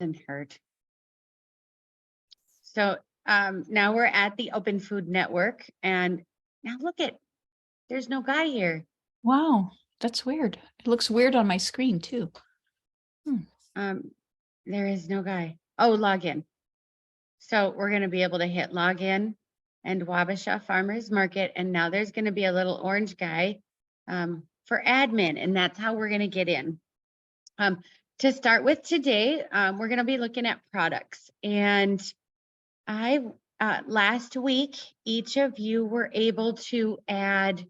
Doesn't hurt. So now we're at the Open Food Network, and now look at, there's no guy here. Wow, that's weird. It looks weird on my screen too. There is no guy. Oh, log in. So we're going to be able to hit log in and Wabasha Farmers Market. And now there's going to be a little orange guy for admin. And that's how we're going to get in. To start with today, we're going to be looking at products. And last week, each of you were able to add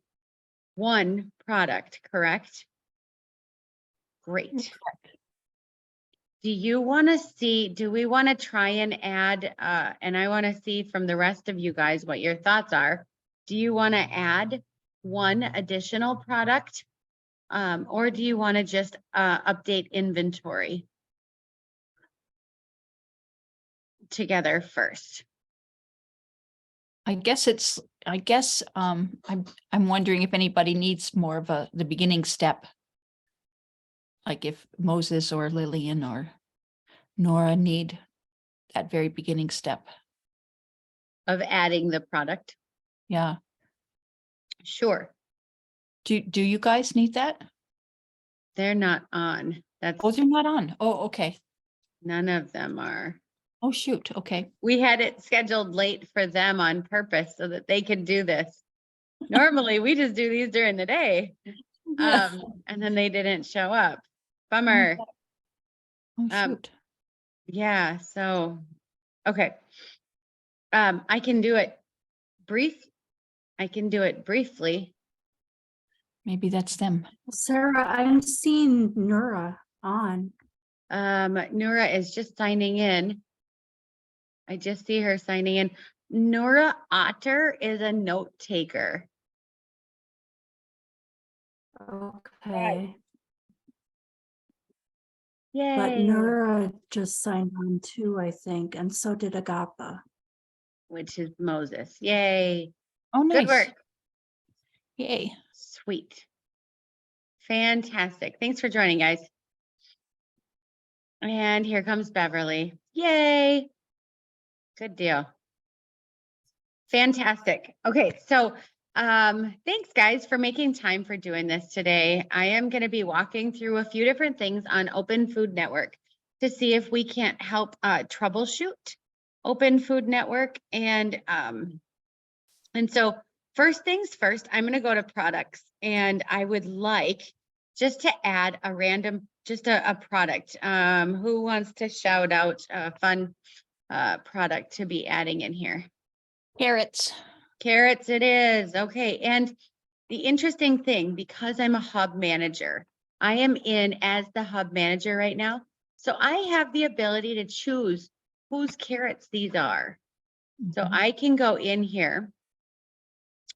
one product, correct? Great. Do you want to see, do we want to try and add, and I want to see from the rest of you guys what your thoughts are. Do you want to add one additional product? Or do you want to just update inventory together first? I guess I'm wondering if anybody needs more of the beginning step. Like if Moses or Lillian or Nora need that very beginning step of adding the product. Yeah. Sure. Do you guys need that? They're not on. That's Oh, they're not on. Oh, okay. None of them are. Oh, shoot. Okay. We had it scheduled late for them on purpose so that they could do this. Normally we just do these during the day. Yeah. And then they didn't show up. Bummer. Oh, shoot. Yeah, so okay. I can do it briefly. Maybe that's them. Sarah, I'm seeing Nora on. Nora is just signing in. I just see her signing in. Nora Otter is a note taker. Okay. Yay. But Nora just signed on too, I think, and so did Agapa. Which is Moses. Yay. Oh, nice. Good work. Yay. Sweet. Fantastic. Thanks for joining, guys. And here comes Beverly. Yay. Good deal. Fantastic. Okay, so thanks guys for making time for doing this today. I am going to be walking through a few different things on Open Food Network to see if we can't help troubleshoot Open Food Network. And so first things first, I'm going to go to products, and I would like just to add a random, just a product. Who wants to shout out a fun product to be adding in here? Carrots. Carrots it is. Okay. And the interesting thing, because I'm a hub manager, I am in as the hub manager right now. So I have the ability to choose whose carrots these are. So I can go in here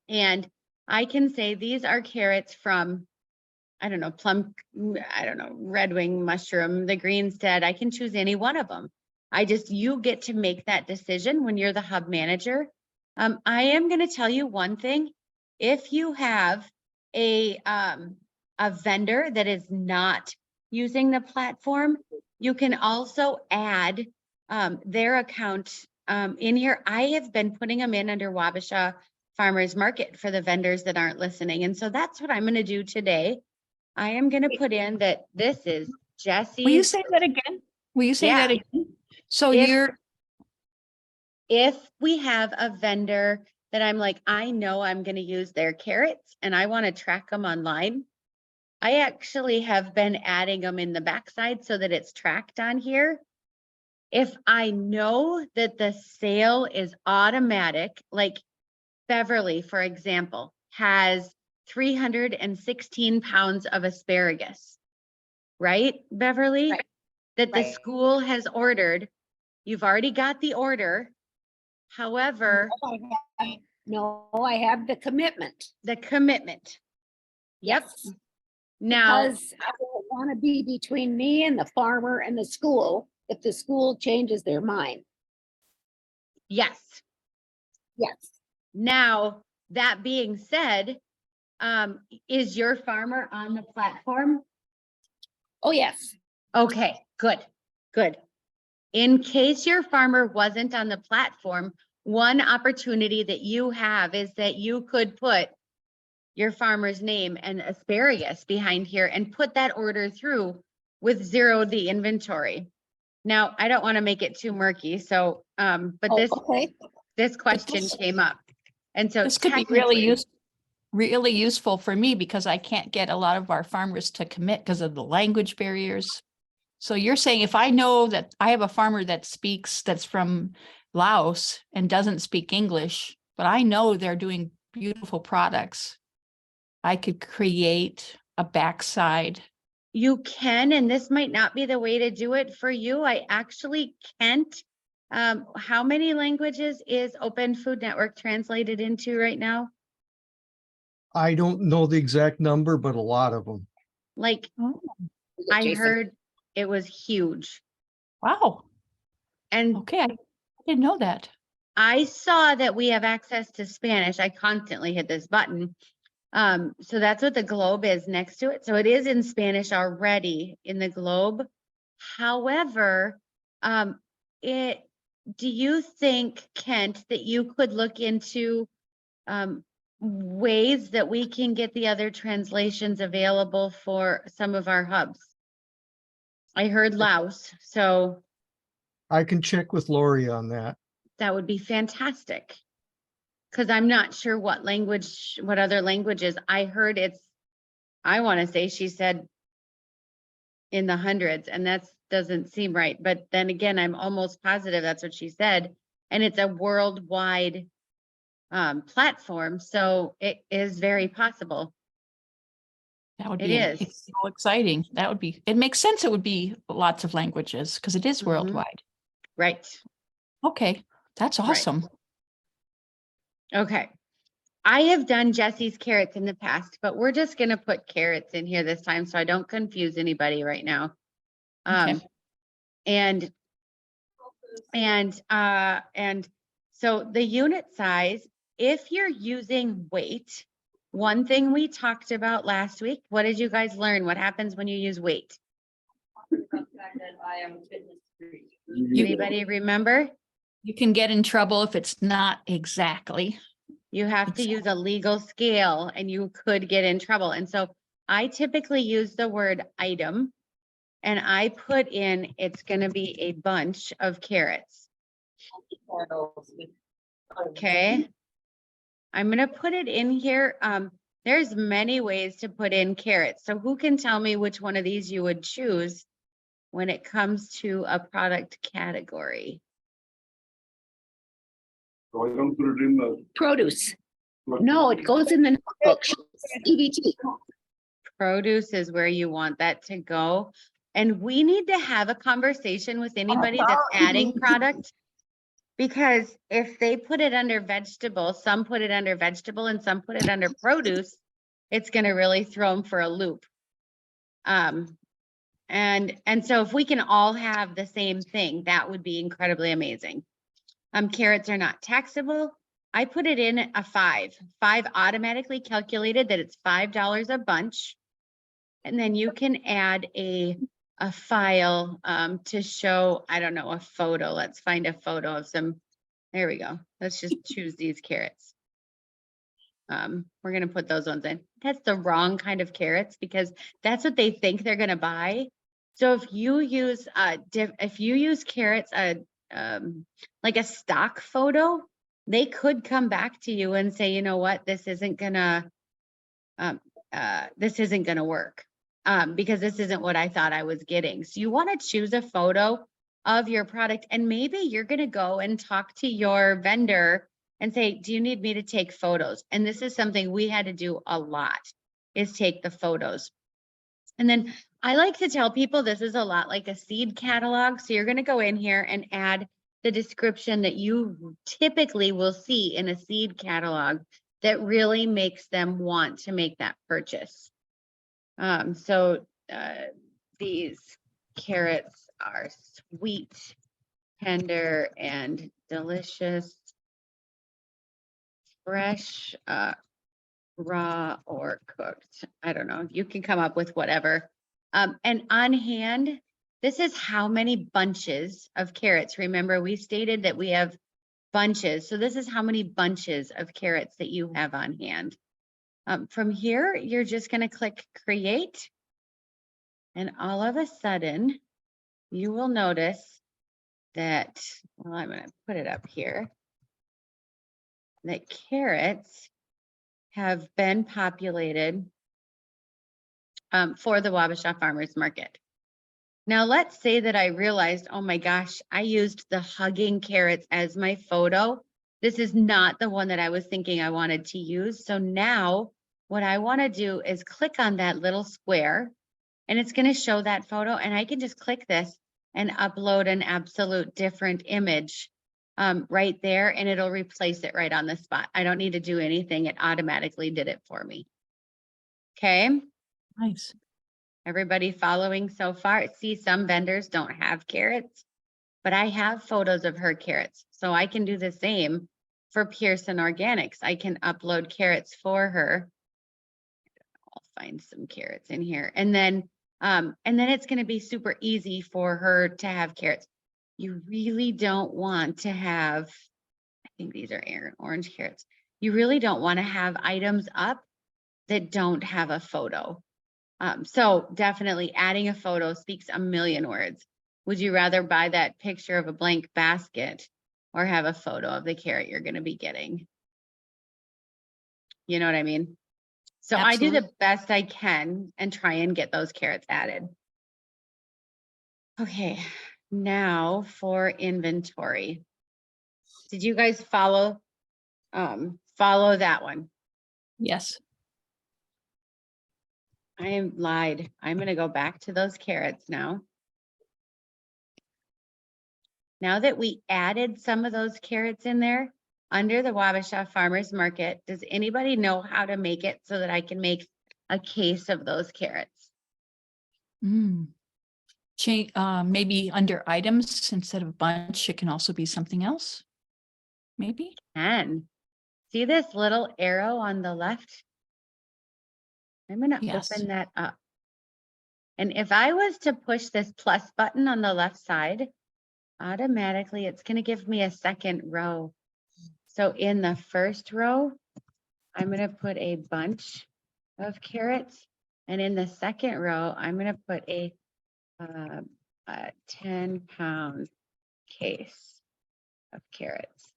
and I can say these are carrots from, I don't know, red wing mushroom, the Greenstead. I can choose any one of them. You get to make that decision when you're the hub manager. I am going to tell you one thing. If you have a vendor that is not using the platform, you can also add their account in here. I have been putting them in under Wabasha Farmers Market for the vendors that aren't listening. And so that's what I'm going to do today. I am going to put in that this is Jesse's. Will you say that again? Will you say that again? So if we have a vendor that I'm like, I know I'm going to use their carrots and I want to track them online, I actually have been adding them in the backside so that it's tracked on here. If I know that the sale is automatic, like Beverly, for example, has 316 pounds of asparagus, right, Beverly? Right. That the school has ordered. You've already got the order. However, I have the commitment. the commitment. Yep. Yes. Now, Because I don't want to be between me and the farmer and the school if the school changes their mind. yes. Yes. Now, that being said, is your farmer on the platform? Oh, yes. Okay, good, good. in case your farmer wasn't on the platform, one opportunity that you have is that you could put your farmer's name and asparagus behind here and put that order through with zero the inventory. Now, I don't want to make it too murky, so, but Oh, this okay. question this- came up. And so This could be really technically, really useful for me because I can't get a lot of our farmers to commit because of the language barriers. So you're saying if I know that I have a farmer that's from Laos and doesn't speak English, but I know they're doing beautiful products, I could create a backside. you can, and this might not be the way to do it for you. I actually can't. How many languages is Open Food Network translated into right now? I don't know the exact number, but a lot of them. Like, Oh, I Jason. heard it was huge. wow. And Okay. I didn't know that. I saw that we have access to Spanish. I constantly hit this button. So that's what the globe is next to it. So it is in Spanish already in the globe. However, do you think, Kent, that you could look into ways that we can get the other translations available for some of our hubs? I heard Laos, so I can check with Lori on that. that would be fantastic. Because I'm not sure what other languages. I heard I want to say she said in the hundreds, and that doesn't seem right. But then again, I'm almost positive that's what she said. And it's a worldwide platform, so it is very possible. That would It be is. so exciting. It makes sense. It would be lots of languages because it is Mhm. worldwide. Right. Okay. That's Right. awesome. Okay. I have done Jesse's carrots in the past, but we're just going to put carrots in here this time so I don't confuse anybody right now. Okay. And so the unit size, if you're using weight, one thing we talked about last week, what did you guys learn? What happens when you use weight? Anybody remember? You can get in trouble if it's not exactly. You have to use a legal scale and you could get in trouble. And so I typically use the word item and I put in, it's going to be a bunch of carrots. Okay. I'm going to put it in here. There's many ways to put in carrots. So who can tell me which one of these you would choose when it comes to a product category? So I don't put it in the. Produce. No, it goes in the notebook. EBT. Produce is where you want that to go. And we need to have a conversation with anybody that's adding product. Because if they put it under vegetable, some put it under vegetable and some put it under produce, it's going to really throw them for a loop. And so if we can all have the same thing, that would be incredibly amazing. Carrots are not taxable. I put it in a 5 automatically calculated that it's $5 a bunch. And then you can add a file to show, I don't know, a photo. Let's find a photo of some. There we go. Let's just choose these carrots. We're going to put those ones in. That's the wrong kind of carrots because that's what they think they're going to buy. So if you use carrots, like a stock photo, they could come back to you and say, you know what, this isn't gonna work because this isn't what I thought I was getting. So you want to choose a photo of your product, and maybe you're going to go and talk to your vendor and say, do you need me to take photos? And this is something we had to do a lot, is take the photos. And then I like to tell people this is a lot like a seed catalog. So you're going to go in here and add the description that you typically will see in a seed catalog that really makes them want to make that purchase. These carrots are sweet, tender, and delicious, fresh, raw or cooked. I don't know. You can come up with whatever. And on hand, this is how many bunches of carrots. Remember, we stated that we have bunches. So this is how many bunches of carrots that you have on hand. From here, you're just going to click create. And all of a sudden, you will notice that, well, I'm going to put it up here, that carrots have been populated for the Wabasha Farmers Market. Now, let's say that I realized, oh my gosh, I used the hugging carrots as my photo. This is not the one that I was thinking I wanted to use. So now what I want to do is click on that little square and it's going to show that photo, and I can just click this and upload an absolute different image right there, and it'll replace it right on the spot. I don't need to do anything. It automatically did it for me. Okay. Nice. Everybody following so far? See, some vendors don't have carrots, but I have photos of her carrots. So I can do the same for Pearson Organics. I can upload carrots for her. I'll find some carrots in here. And then it's going to be super easy for her to have carrots. You really don't want to have, I think these are orange carrots. You really don't want to have items up that don't have a photo. So definitely adding a photo speaks a million words. Would you rather buy that picture of a blank basket or have a photo of the carrot you're going to be getting? You know what I mean? So I do the Absolutely. best I can and try and get those carrots added. Okay, now for inventory. Did you guys follow that one? Yes. I lied. I'm going to go back to those carrots now. Now that we added some of those carrots in there under the Wabasha Farmers Market, does anybody know how to make it so that I can make a case of those carrots? Change, maybe under items instead of bunch, it can also be something else. Maybe. And see this little arrow on the left? I'm going to Yes. open that up. And if I was to push this plus button on the left side, automatically it's going to give me a second row. So in the first row, I'm going to put a bunch of carrots. And in the second row, I'm going to put a 10-pound case of carrots.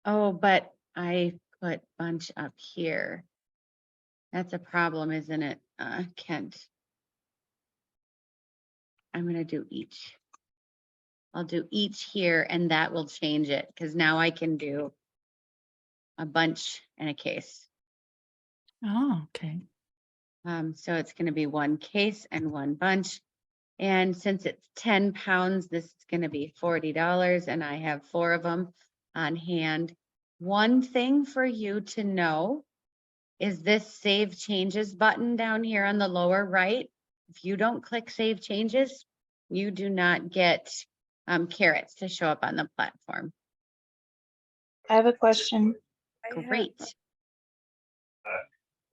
Oh, but I put bunch up here. That's a problem, isn't it, Kent? I'm going to do each. I'll do each here, and that will change it because now I can do a bunch and a case. Oh, okay. So it's going to be one case and one bunch. And since it's 10 pounds, this is going to be $40, and I have 4 of them on hand. One thing for you to know is this Save Changes button down here on the lower right. If you don't click Save Changes, you do not get carrots to show up on the platform. I have a question. Great.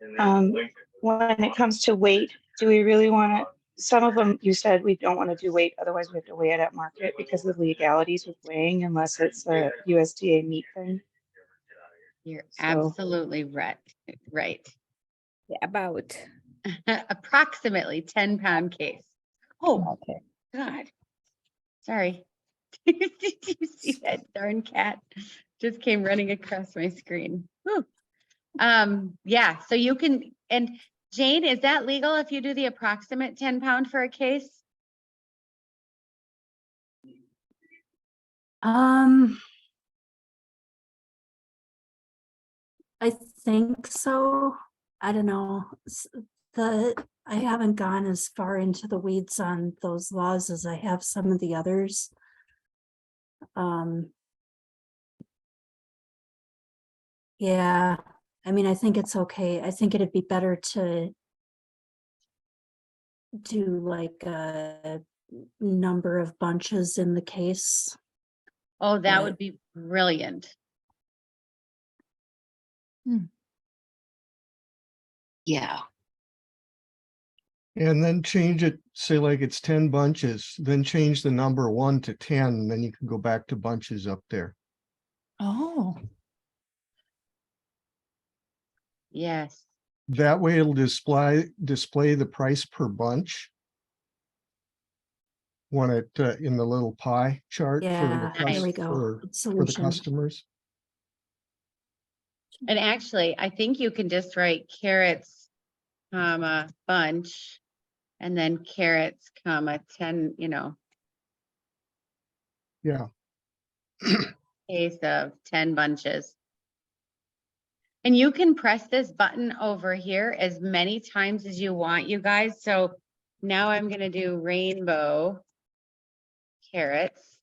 When it comes to weight, do we really want to, some of them, you said we don't want to do weight, otherwise we have to weigh it at market because of legalities with weighing unless it's a USDA meat thing. You're So- absolutely right. Yeah, about. Approximately 10-pound case. Oh, Okay. God. Sorry. Did you see that darn cat? Just came running across my screen. Whew. Yeah, so you can, and Jane, is that legal if you do the approximate 10-pound for a case? I think so. I don't know. I haven't gone as far into the weeds on those laws as I have some of the others. Yeah, I mean, I think it's okay. I think it'd be better to do like a number of bunches in the case. Oh, that would But- be brilliant. Yeah. And then change it, say like it's 10 bunches, then change the number 1 to 10, and then you can go back to bunches up there. Oh, Yes. That way it'll display the price per bunch. When it, in the little pie chart for Yeah, the, there we cus- go. for Good for the solution. customers. And actually, I think you can just write carrots, comma, bunch, and then carrots, comma, 10, Yeah, case of 10 bunches. And you can press this button over here as many times as you want, you guys. So now I'm gonna do rainbow carrots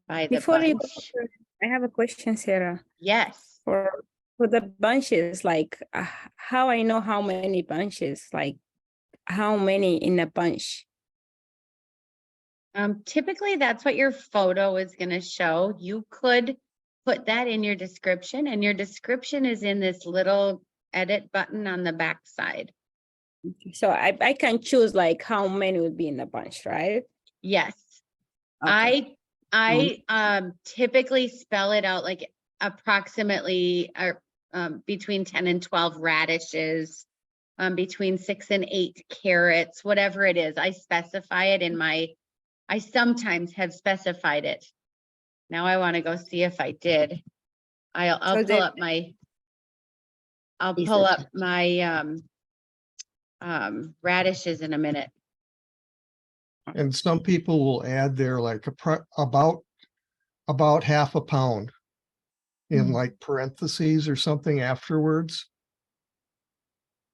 by the Before you go bunch. further, I have a question, Sarah. Yes. For the bunches, like how I know how many bunches, like how many in a bunch? Typically that's what your photo is gonna show. You could put that in your description, and your description is in this little edit button on the back side. So I can choose like how many would be in a bunch, right? Yes. Okay. I typically spell it out like approximately between 10 and 12 radishes, between 6 and 8 carrots, whatever it is. I specify it in I sometimes have specified it. Now I want to go see if I did. I'll So pull then- up my radishes in a minute. and some people will add there like about half a pound in Hmm. like parentheses or something afterwards.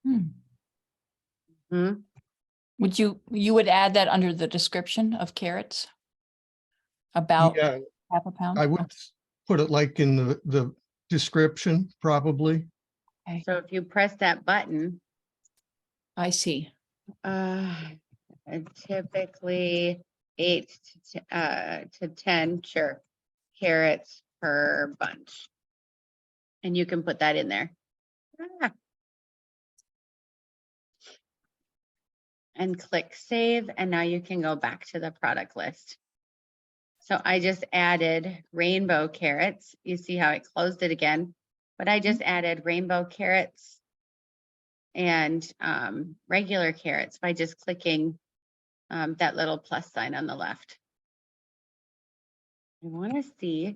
hmm. Hmm? You would add that under the description of carrots? About Yeah, half a pound? I would put it like in the description, probably. So if you press that button, I see. and typically 8 to 10, sure, carrots per bunch. And you can put that in there. Ah. And click save, and now you can go back to the product list. So I just added rainbow carrots. You see how it closed it again, but I just added rainbow carrots and regular carrots by just clicking that little plus sign on the left. I want to see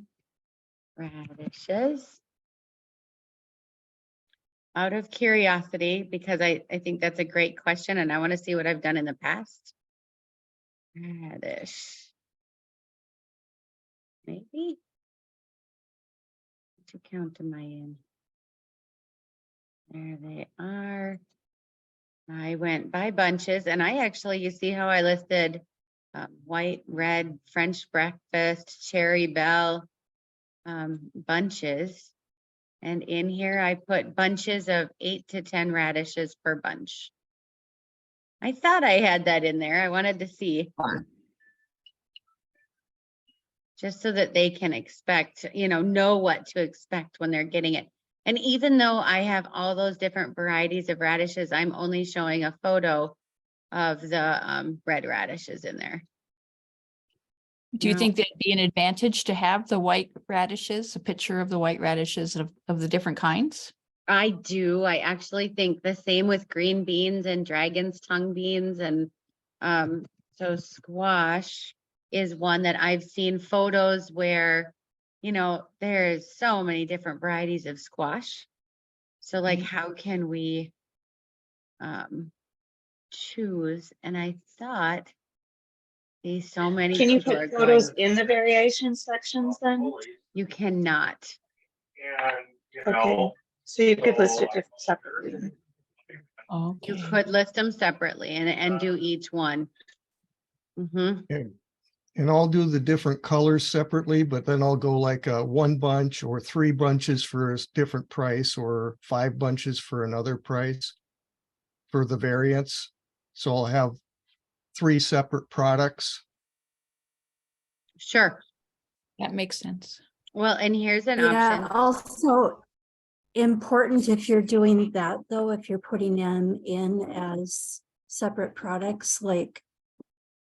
radishes. Out of curiosity, because I think that's a great question and I want to see what I've done in the past. Radish. Maybe. To count am I in? There they are. I went by bunches and I actually, you see how I listed white, red, French breakfast, cherry bell, bunches. And in here, I put bunches of 8 to 10 radishes per bunch. I thought I had that in there. I wanted to see. Just so that they can expect, know what to expect when they're getting it. And even though I have all those different varieties of radishes, I'm only showing a photo of the red radishes in there. Do you No. think that'd be an advantage to have the white radishes, a picture of the white radishes of the different kinds? I do. I actually think the same with green beans and dragon's tongue beans. And so squash is one that I've seen photos where, there's so many different varieties of squash. So like, how can we choose? And I thought these so many Can you people are put photos going, in the variation sections then? you cannot. Okay, so you could list it separately. You Okay. could list them separately and do each one. Mm-hmm. And I'll do the different colors separately, but then I'll go like one bunch or 3 bunches for a different price or 5 bunches for another price for the variants. So I'll have 3 separate products. Sure. That makes sense. Well, and here's an Yeah, option. also important if you're doing that, though, if you're putting them in as separate products, like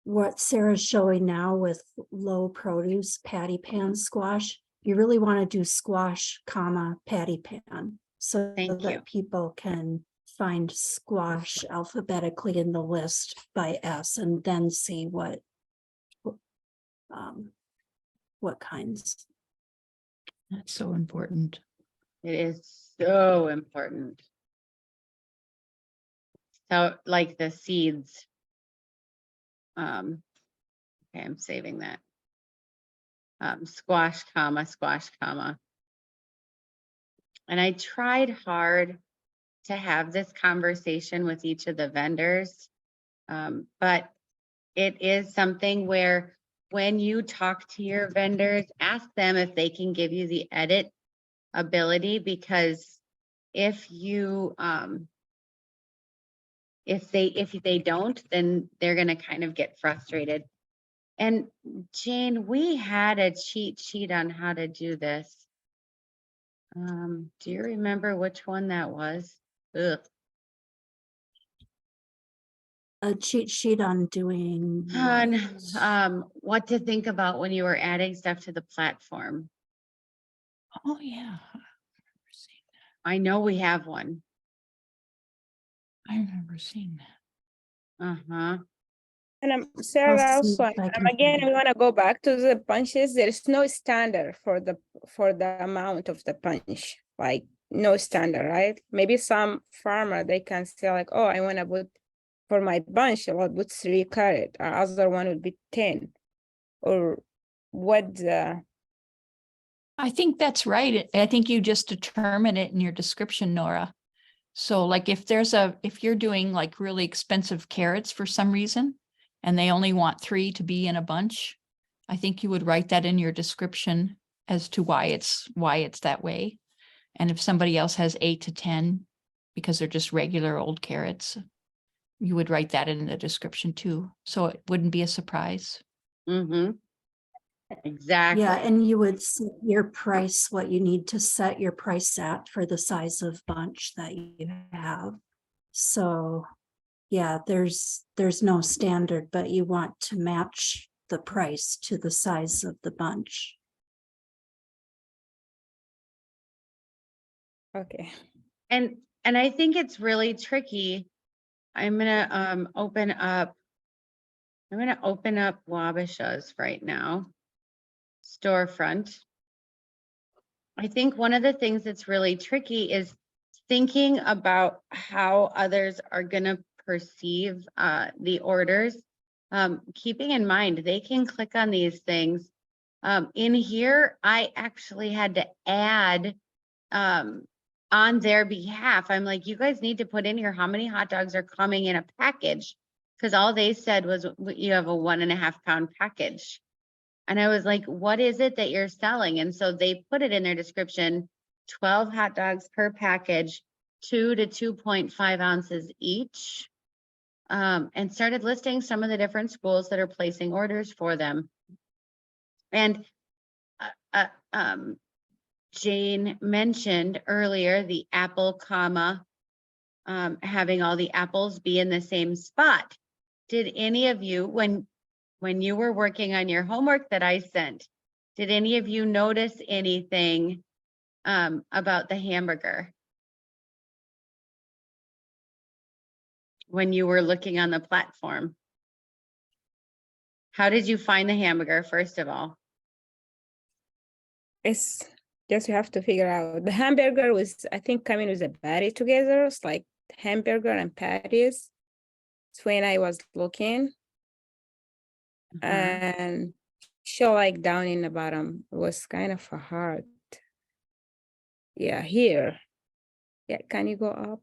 what Sarah's showing now with low produce patty pan squash. You really want to do squash, comma, patty pan, so Thank you. that people can find squash alphabetically in the list by S and then see what kinds. That's so important. It is so important. So like the seeds. Okay, I'm saving that. Squash, comma, squash, comma. And I tried hard to have this conversation with each of the vendors. But it is something where when you talk to your vendors, ask them if they can give you the edit ability, because if you, if they don't, then they're gonna kind of get frustrated. And Jane, we had a cheat sheet on how to do this. Do you remember which one that was? Ugh. A cheat sheet on doing. On, what? what to think about when you were adding stuff to the platform. Oh, yeah. I know we have one. I remember seeing that. Uh-huh. And Sarah, I'll see also, if I can again, find we it. want to go back to the punches. There is no standard for the amount of the punch, like no standard, right? Maybe some farmer, they can say like, oh, I want to put for my bunch, I will put 3 carat, or other one would be 10, or what? I think that's right. I think you just determine it in your description, Nora. So like if you're doing like really expensive carrots for some reason, and they only want 3 to be in a bunch, I think you would write that in your description as to why it's that way. And if somebody else has 8 to 10, because they're just regular old carrots, you would write that in the description too. So it wouldn't be a surprise. Mm-hmm. Exactly. Yeah, and you would set your price, what you need to set your price at for the size of bunch that you have. So, yeah, there's no standard, but you want to match the price to the size of the bunch. Okay. And I think it's really tricky. I'm gonna open up Wabasha's right now. Storefront. I think one of the things that's really tricky is thinking about how others are gonna perceive the orders. Keeping in mind, they can click on these things. In here, I actually had to add on their behalf. I'm like, you guys need to put in here how many hot dogs are coming in a package, because all they said was you have a 1.5 pound package. And I was like, what is it that you're selling? And so they put it in their description, 12 hot dogs per package, 2 to 2.5 ounces each. And started listing some of the different schools that are placing orders for them. And Jane mentioned earlier the apple comma, having all the apples be in the same spot. Did any of you, when you were working on your homework that I sent, did any of you notice anything about the hamburger when you were looking on the platform? How did you find the hamburger, first of all? It's just you have to figure out. The hamburger was, I think, coming with a patty together. It's like hamburger and patties. It's when I was looking. And show like down in the bottom was kind of hard. Yeah, here. Yeah, can you go up?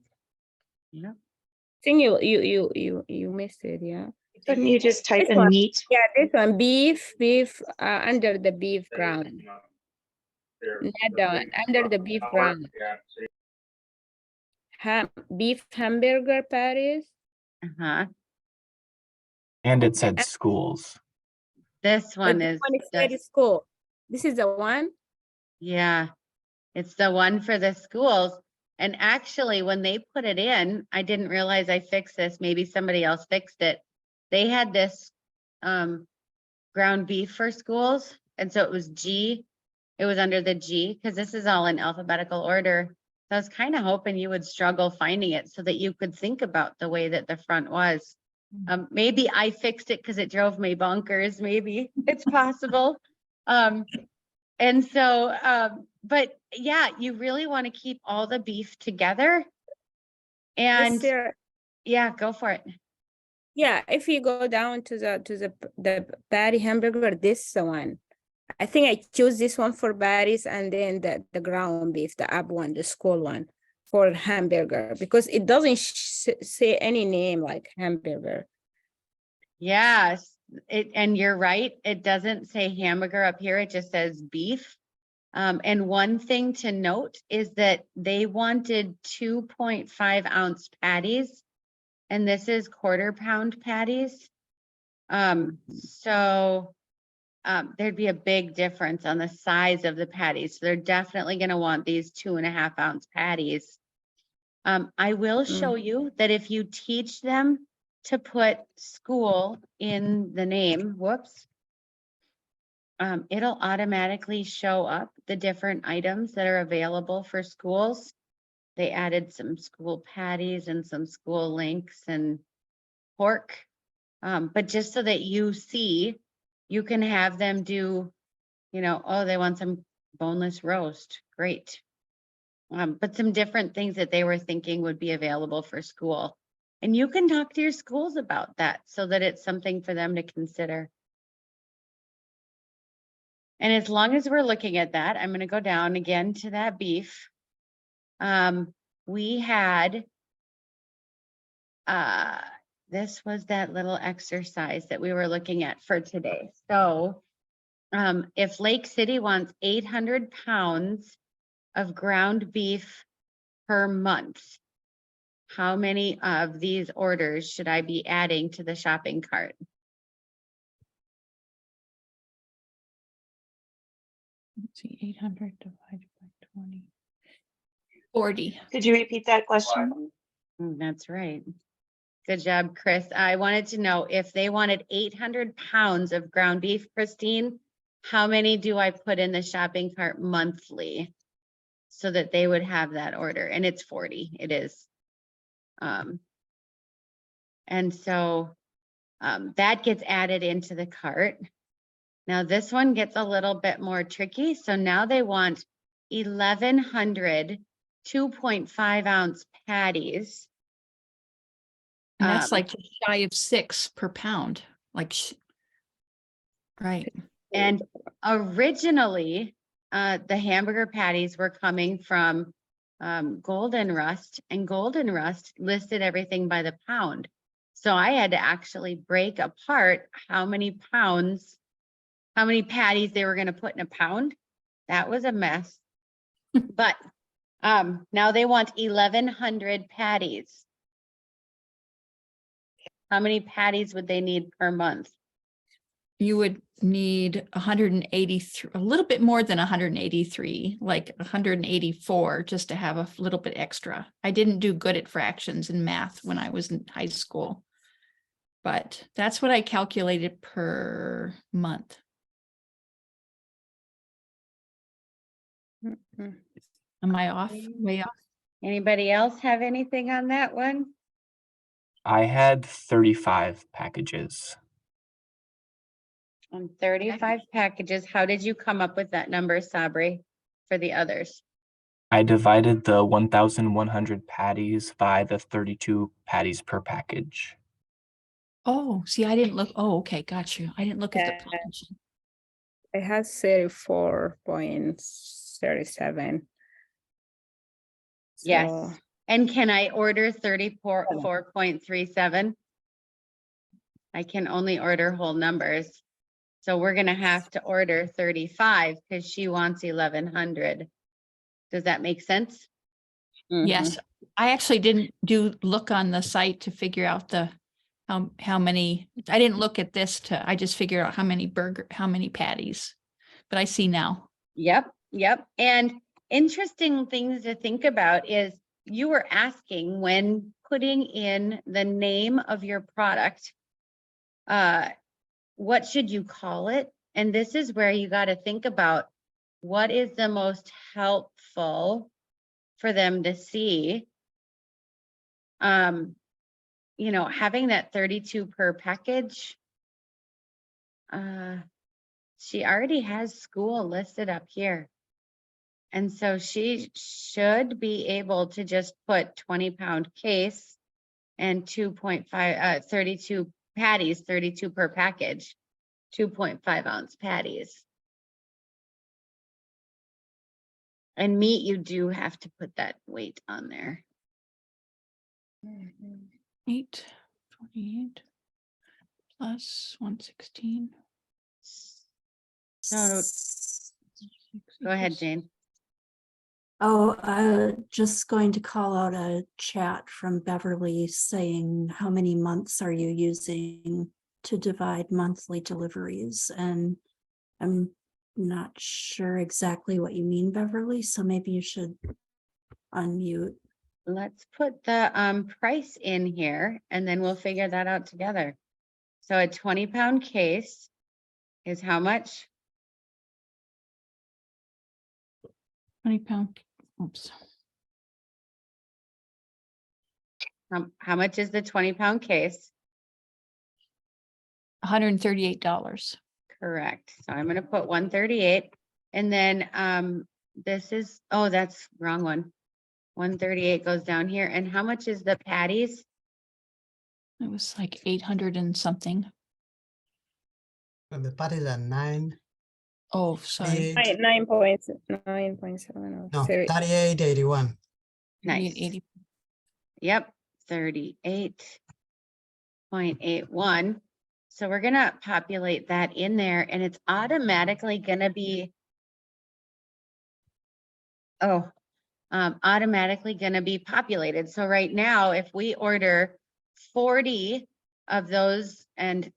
Yeah. I think you missed it, yeah. Couldn't you just type This in one. meat? Yeah, this one, beef, under the beef ground. Not the one, under the beef ground. Beef hamburger patties. Uh-huh. And it said schools. This But one this is one is the, very school. This is the one. yeah, it's the one for the schools. And actually, when they put it in, I didn't realize I fixed this. Maybe somebody else fixed it. They had this ground beef for schools. And so it was G. It was under the G because this is all in alphabetical order. So I was kind of hoping you would struggle finding it so that you could think about the way that the front was. Maybe I fixed it because it drove me bonkers. Maybe it's possible. And so, but yeah, you really want to keep all the beef together. And yeah, go for it. Yeah, if you go down to the patty hamburger, this one. I think I choose this one for patties and then the ground beef, the up one, the school one for hamburger, because it doesn't say any name like hamburger. Yes, and you're right. It doesn't say hamburger up here. It just says beef. And one thing to note is that they wanted 2.5 ounce patties, and this is 1/4 pound patties. So there'd be a big difference on the size of the patties. So they're definitely going to want these 2.5 ounce patties. I will show you that if you teach them to put school in the name, whoops, it'll automatically show up the different items that are available for schools. They added some school patties and some school links and pork. But just so that you see, you can have them do, you know, oh, they want some boneless roast. Great. But some different things that they were thinking would be available for school. And you can talk to your schools about that so that it's something for them to consider. And as long as we're looking at that, I'm going to go down again to that beef. We had, this was that little exercise that we were looking at for today. So if Lake City wants 800 pounds of ground beef per month, how many of these orders should I be adding to the shopping cart? Let's see, 800 divided by 20. 40. Could you repeat that question? That's right. Good job, Chris. I wanted to know if they wanted 800 pounds of ground beef, Christine, how many do I put in the shopping cart monthly so that they would have that order? And it's 40, it is. And so that gets added into the cart. Now this one gets a little bit more tricky. So now they want 1,100 2.5 ounce patties. And that's like just shy of 6 per pound. Like, right. And originally, the hamburger patties were coming from Golden Rust, and Golden Rust listed everything by the pound. So I had to actually break apart how many pounds, how many patties they were going to put in a pound. That was a mess. But now they want 1,100 patties. How many patties would they need per month? You would need 183, a little bit more than 183, like 184, just to have a little bit extra. I didn't do good at fractions and math when I was in high school, but that's what I calculated per month. Am I off? Way off? Anybody else have anything on that one? I had 35 packages. On 35 packages, how did you come up with that number, Sabri, for the others? I divided the 1,100 patties by the 32 patties per package. Oh, see, I didn't look. Oh, okay, got you. I didn't look at the package. I had 34.37. Yes. And can I order 34.37? I can only order whole numbers. So we're going to have to order 35 because she wants 1,100. Does that make sense? Yes, I actually didn't look on the site to figure out the how many. I didn't look at this I just figure out how many patties. But I see now. Yep. And interesting things to think about is you were asking when putting in the name of your product, what should you call it? And this is where you got to think about what is the most helpful for them to see. You know, having that 32 per package. She already has school listed up here. And so she should be able to just put 20-pound case and 2.5, 32 patties, 32 per package, 2.5 ounce patties. And meat, you do have to put that weight on there. 828 plus 116. No, go ahead, Jane. Oh, just going to call out a chat from Beverly saying, how many months are you using to divide monthly deliveries? And I'm not sure exactly what you mean, Beverly, so maybe you should unmute. Let's put the price in here and then we'll figure that out together. So a 20-pound case is how much? 20-pound. Oops. How much is the 20-pound case? $138. Correct. So I'm gonna put 138. And then this is, oh, that's wrong one. 138 goes down here. And how much is the patties? It was like 800 and something. And the patties are 9, Oh, sorry. 8, 9.7. no, 38.81. Nice. 80. Yep, 38.81. So we're gonna populate that in there and it's automatically gonna be, automatically gonna be populated. So right now, if we order 40 of those and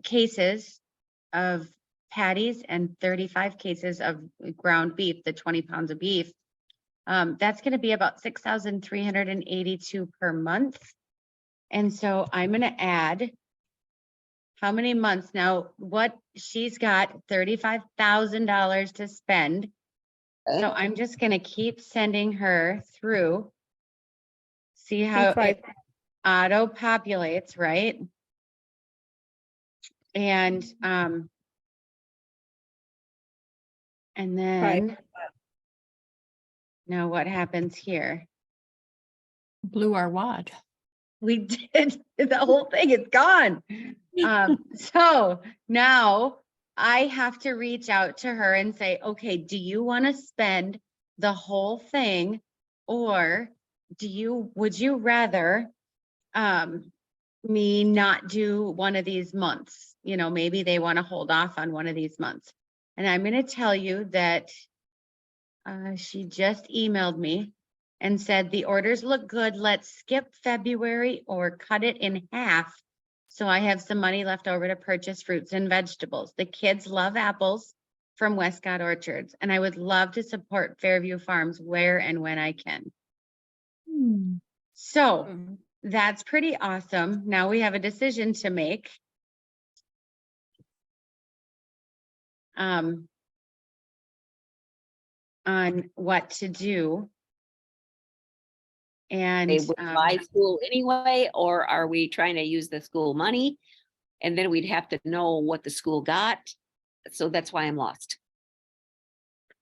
cases of patties and 35 cases of ground beef, the 20 pounds of beef, that's gonna be about 6,382 per month. And so I'm gonna add how many months now, what she's got $35,000 to spend. So I'm just gonna keep sending her through. See how it auto populates, right? And then now what happens here? Blew our wad. We did, the whole thing is gone. So now I have to reach out to her and say, okay, do you want to spend the whole thing? Or would you rather me not do one of these months? You know, maybe they want to hold off on one of these months. And I'm going to tell you that she just emailed me and said, the orders look good. Let's skip February or cut it in half. So I have some money left over to purchase fruits and vegetables. The kids love apples from Westcott Orchards, and I would love to support Fairview Farms where and when I can. So that's pretty awesome. Now we have a decision to make. On what to do. And They would buy school anyway, or are we trying to use the school money? And then we'd have to know what the school got. So that's why I'm lost.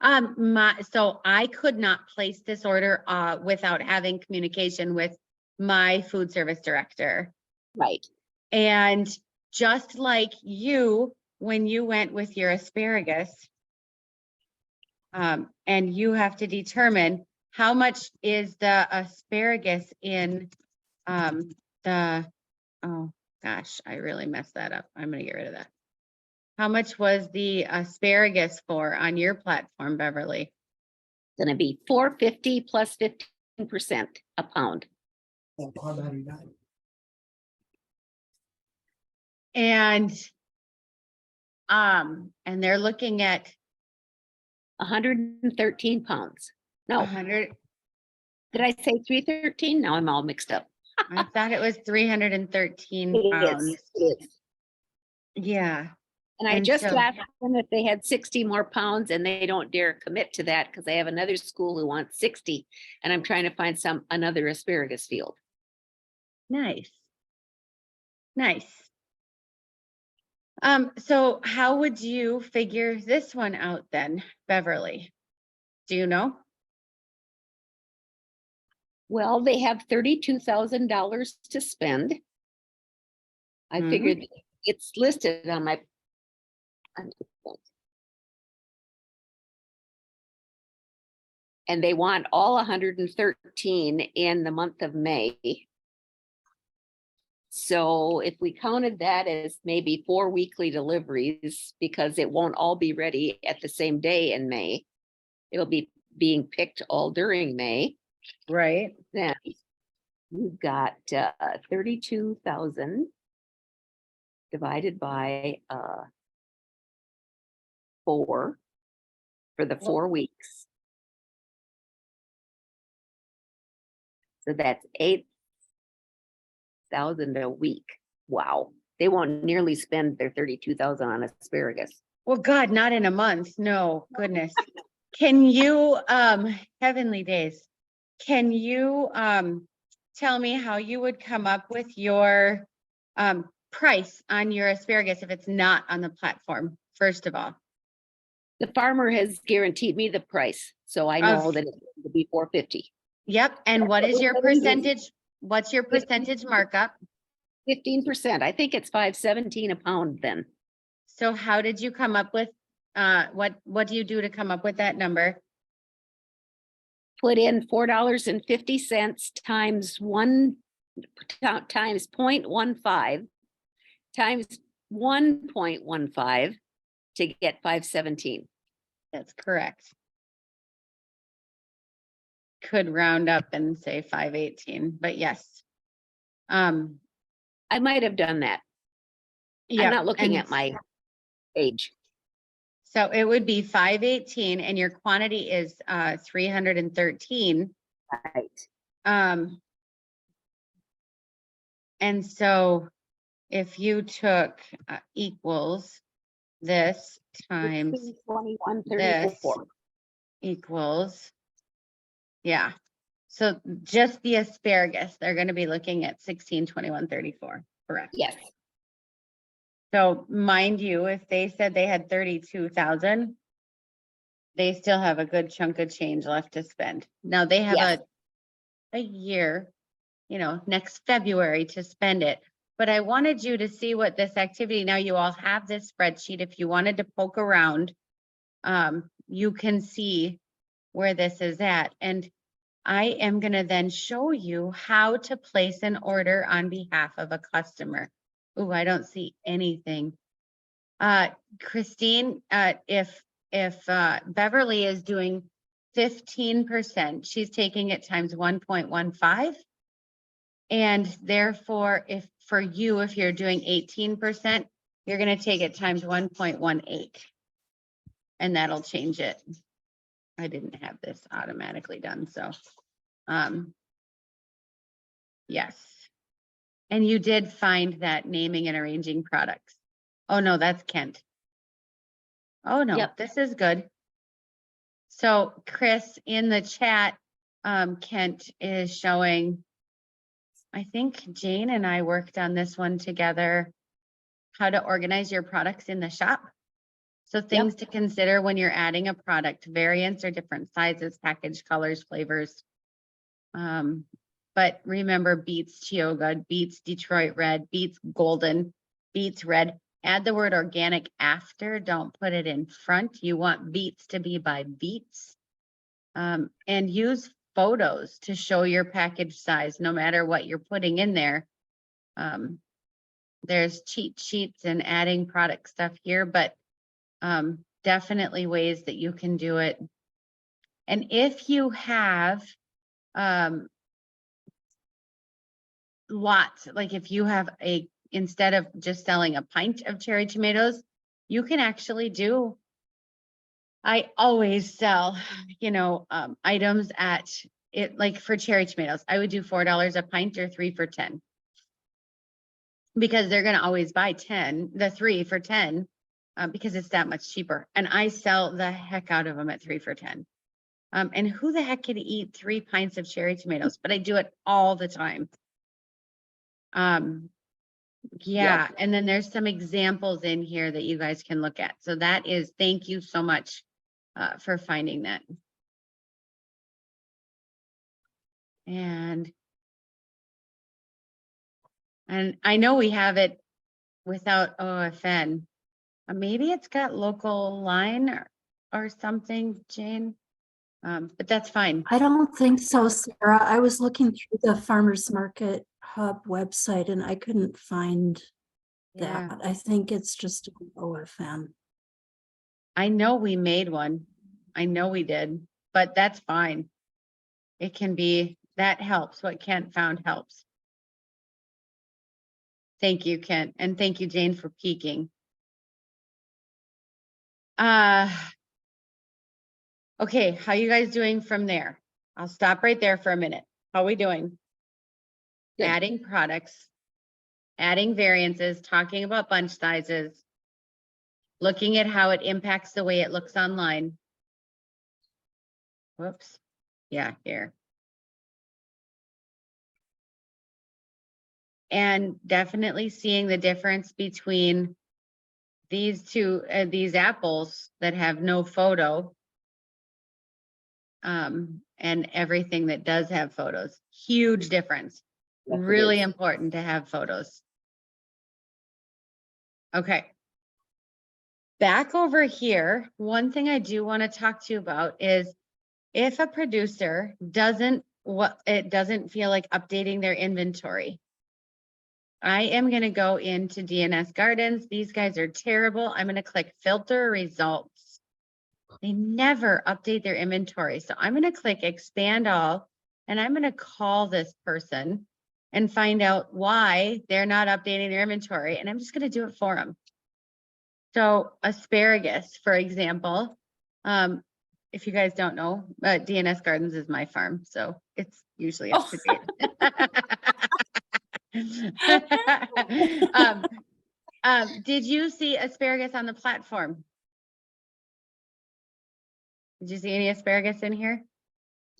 so I could not place this order without having communication with my food service director. Right. And just like you, when you went with your asparagus, and you have to determine how much is the asparagus in oh gosh, I really messed that up. I'm gonna get rid of that. How much was the asparagus for on your platform, Beverly? Gonna be $4.50 plus 15% a pound. And they're looking at 113 pounds. No, 100. Did I say 313? Now I'm all mixed up. I thought it was 313 It pounds. is, it is. Yeah, And I And just so- asked them if they had 60 more pounds and they don't dare commit to that because they have another school who wants 60. And I'm trying to find another asparagus field. nice. Nice. So how would you figure this one out then, Beverly? Do you know? Well, they have $32,000 to spend. I Mhm. figured it's listed on my. And they want all 113 in the month of May. So if we counted that as maybe 4 weekly deliveries, because it won't all be ready at the same day in May, it'll be being picked all during May. Right. Then you've got 32,000 divided by 4 for the 4 weeks. So that's 8,000 a week. Wow. They won't nearly spend their 32,000 on asparagus. Well, God, not in a month. No, goodness. Can you, heavenly days, can you, tell me how you would come up with your, price on your asparagus if it's not on the platform, first of all? The farmer has guaranteed me the price, so I know Of- that it's going to be 450. Yep, and what is your percentage? What's your percentage markup? 15%. I think it's 517 a pound then. So how did you come up with, what do you do to come up with that number? Put in $4.50 times times 0.15 times 1.15 to get 517. That's correct. Could round up and say 518, but yes. I might have done that. Yeah. I'm not looking at my age. So it would be 518 and your quantity is 313. Right. And so if you took equals this times 21.34. equals, yeah. So just the asparagus, they're going to be looking at 1621.34, correct? Yes. So mind you, if they said they had 32,000, they still have a good chunk of change left to spend. Now they have Yes. a year, next February to spend it. But I wanted you to see what this activity, now you all have this spreadsheet. If you wanted to poke around, you can see where this is at. And I am going to then show you how to place an order on behalf of a customer. Oh, I don't see anything. Christine, if Beverly is doing 15%, she's taking it times 1.15. And therefore, if you're doing 18%, you're going to take it times 1.18. And that'll change it. I didn't have this automatically done, so. Yes. And you did find that naming and arranging products. Oh, no, that's Kent. Oh, no, Yep. this is good. So Chris, in the chat, Kent is showing, I think Jane and I worked on this one together, how to organize your products in the shop. So things to consider when you're adding a product, variants or different sizes, package colors, flavors. But remember, beets Tioga, beets Detroit Red, beets Golden, beets Red. Add the word organic after, don't put it in front. You want beets to be by beets. And use photos to show your package size, no matter what you're putting in there. There's cheat sheets and adding product stuff here, but definitely ways that you can do it. And if you have lots, like if you have instead of just selling a pint of cherry tomatoes, you can actually do, I always sell, items at it like for cherry tomatoes, I would do $4 a pint or 3 for 10. Because they're gonna always buy 10, the 3 for 10, because it's that much cheaper. And I sell the heck out of them at 3 for 10. And who the heck can eat 3 pints of cherry tomatoes? But I do it all the time. Yeah, and then there's some examples in here that you guys can look at. So that is, thank you so much for finding that. And I know we have it without OFN. Maybe it's got local line or something, Jane. But that's fine. I don't think so, Sarah. I was looking through the Farmers Market Hub website and I couldn't find Yeah, that. I think it's just an OFN. I know we made one. I know we did, but that's fine. It can be, that helps. What Kent found helps. Thank you, Kent. And thank you, Jane, for peeking. Okay, how you guys doing from there? I'll stop right there for a minute. How are we doing? Good. Adding products, adding variances, talking about bunch sizes, looking at how it impacts the way it looks online. Whoops. Yeah, here. And definitely seeing the difference between these two, these apples that have no photo, and everything that does have photos. Huge difference. Yes, it Really is. important to have photos. Okay. Back over here, one thing I do want to talk to you about is if a producer doesn't feel like updating their inventory. I am going to go into DNS Gardens. These guys are terrible. I'm going to click filter results. They never update their inventory. So I'm going to click expand all, and I'm going to call this person and find out why they're not updating their inventory. And I'm just going to do it for them. So asparagus, for example, if you guys don't know, DNS Gardens is my farm. So it's usually up to date. Did you see asparagus on the platform? Did you see any asparagus in here?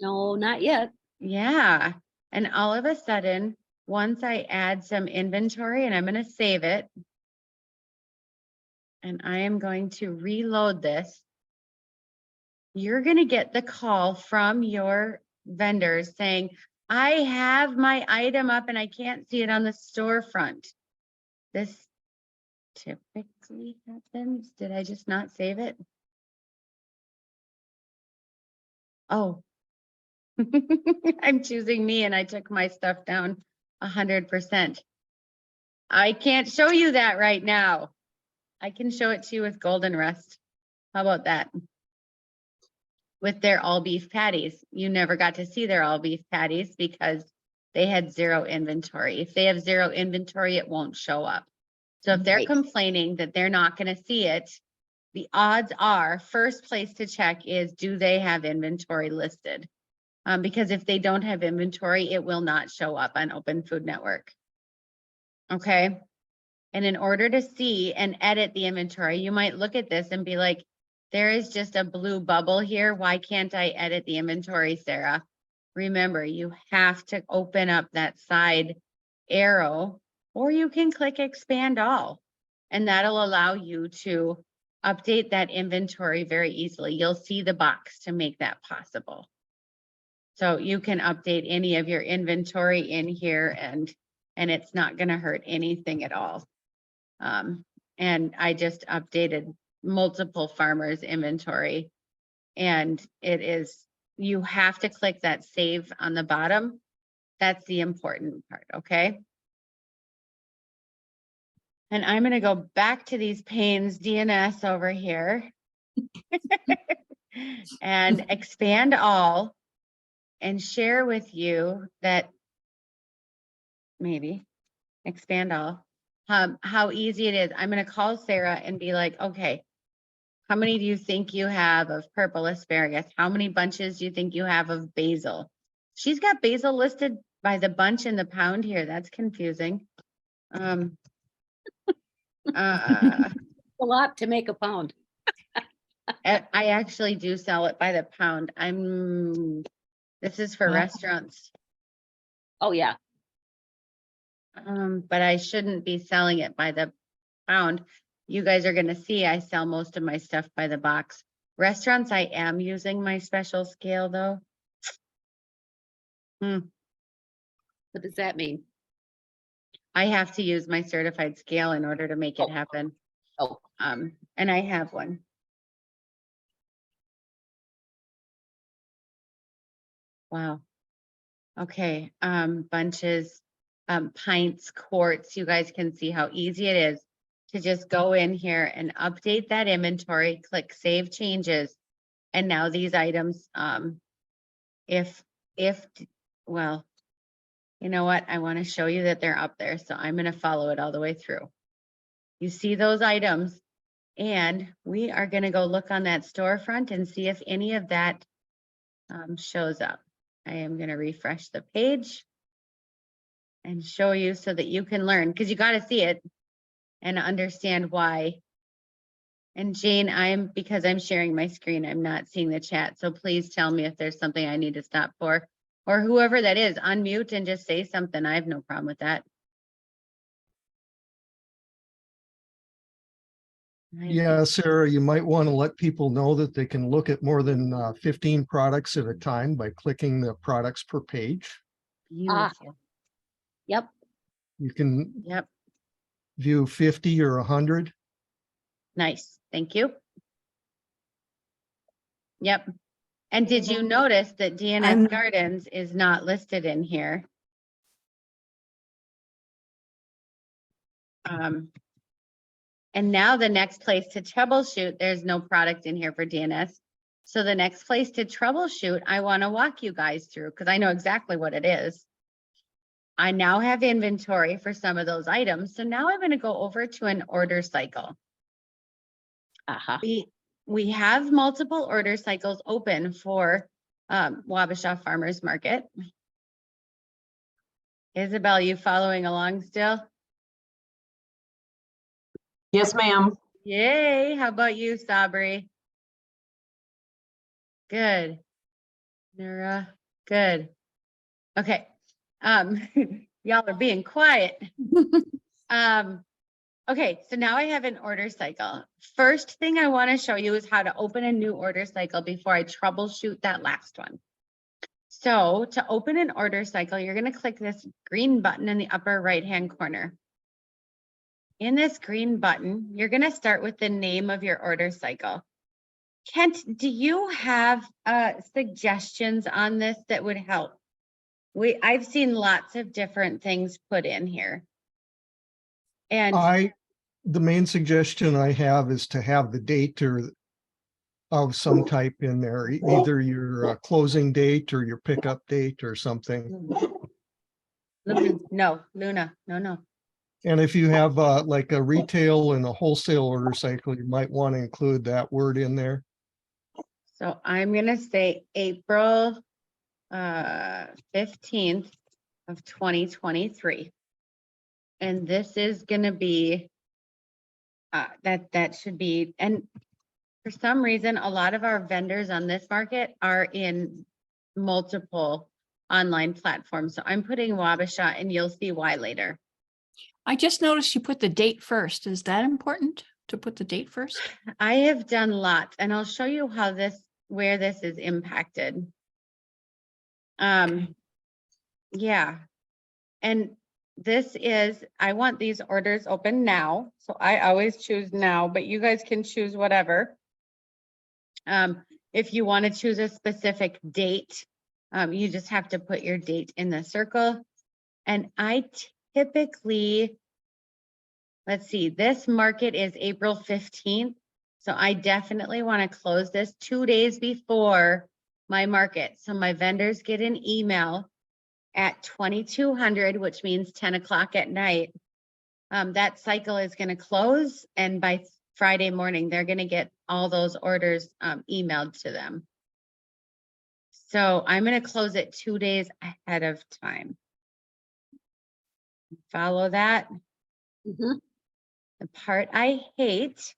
No, not yet. Yeah. And all of a sudden, once I add some inventory, and I'm going to save it, and I am going to reload this, you're going to get the call from your vendors saying, I have my item up and I can't see it on the storefront. This typically happens. Did I just not save it? Oh, I'm choosing me and I took my stuff down 100%. I can't show you that right now. I can show it to you with Golden Rust. How about that? With their all beef patties. You never got to see their all beef patties because they had zero inventory. If they have zero inventory, it won't show up. So if they're Right. complaining that they're not going to see it, the odds are first place to check is, do they have inventory listed? Because if they don't have inventory, it will not show up on Open Food Network. Okay. And in order to see and edit the inventory, you might look at this and be like, there is just a blue bubble here. Why can't I edit the inventory, Sarah? Remember, you have to open up that side arrow, or you can click expand all, and that'll allow you to update that inventory very easily. You'll see the box to make that possible. So you can update any of your inventory in here and it's not going to hurt anything at all. And I just updated multiple farmers' inventory, and it is, you have to click that save on the bottom. That's the important part, okay? And I'm going to go back to these panes DNS over here and expand all and share with you that maybe expand all, how easy it is. I'm going to call Sarah and be like, okay, how many do you think you have of purple asparagus? How many bunches do you think you have of basil? she's got basil listed by the bunch and the pound here. That's confusing. Uh, A lot to make a pound. I actually do sell it by the pound. This is for Wow. restaurants. Oh, yeah. But I shouldn't be selling it by the pound. You guys are gonna see I sell most of my stuff by the box. Restaurants, I am using my special scale though. What does that mean? I have to use my certified scale in order to make it Oh. happen. Oh, And I have one. Wow. Okay, bunches, pints, quarts, you guys can see how easy it is to just go in here and update that inventory, click save changes. And now these items, well, you know what? I want to show you that they're up there, so I'm gonna follow it all the way through. You see those items, and we are gonna go look on that storefront and see if any of that shows up. I am gonna refresh the page and show you so that you can learn, because you got to see it and understand why. And Jane, because I'm sharing my screen, I'm not seeing the chat. So please tell me if there's something I need to stop for, or whoever that is, unmute and just say something. I have no problem with that. Yeah, Sarah, you might want to let people know that they can look at more than 15 products at a time by clicking the products per page. Beautiful. yep. You can Yep. view 50 or 100. Nice. Thank you. Yep. And did you notice that DNS Gardens is not listed in here? And now the next place to troubleshoot, there's no product in here for DNS. So the next place to troubleshoot, I want to walk you guys through because I know exactly what it is. I now have inventory for some of those items. So now I'm going to go over to an order cycle. Uh-huh. We have multiple order cycles open for Wabasha Farmers Market. Isabel, you following along still? Yes, ma'am. Yay. How about you, Sabri? Good. Nora, good. Okay. Y'all are being quiet. Okay, so now I have an order cycle. First thing I want to show you is how to open a new order cycle before I troubleshoot that last one. So to open an order cycle, you're going to click this green button in the upper right-hand corner. In this green button, you're going to start with the name of your order cycle. Kent, do you have suggestions on this that would help? I've seen lots of different things put in here. And The main suggestion I have is to have the date or of some type in there, either your closing date or your pickup date or something. no, Luna, no. And if you have like a retail and a wholesale order cycle, you might want to include that word in there. So I'm gonna say April 15th of 2023. And this is gonna be that should be, and for some reason, a lot of our vendors on this market are in multiple online platforms. So I'm putting Wabasha and you'll see why later. I just noticed you put the date first. Is that important to put the date first? I have done lots and I'll show you how where this is impacted. Yeah. And this is, I want these orders open now. So I always choose now, but you guys can choose whatever. If you want to choose a specific date, you just have to put your date in the circle. And I typically, let's see, this market is April 15th. So I definitely want to close this 2 days before my market. So my vendors get an email at 2200, which means 10 o'clock at night. That cycle is going to close, and by Friday morning, they're going to get all those orders emailed to them. So I'm gonna close it 2 days ahead of time. Follow that? Mhm. The part I hate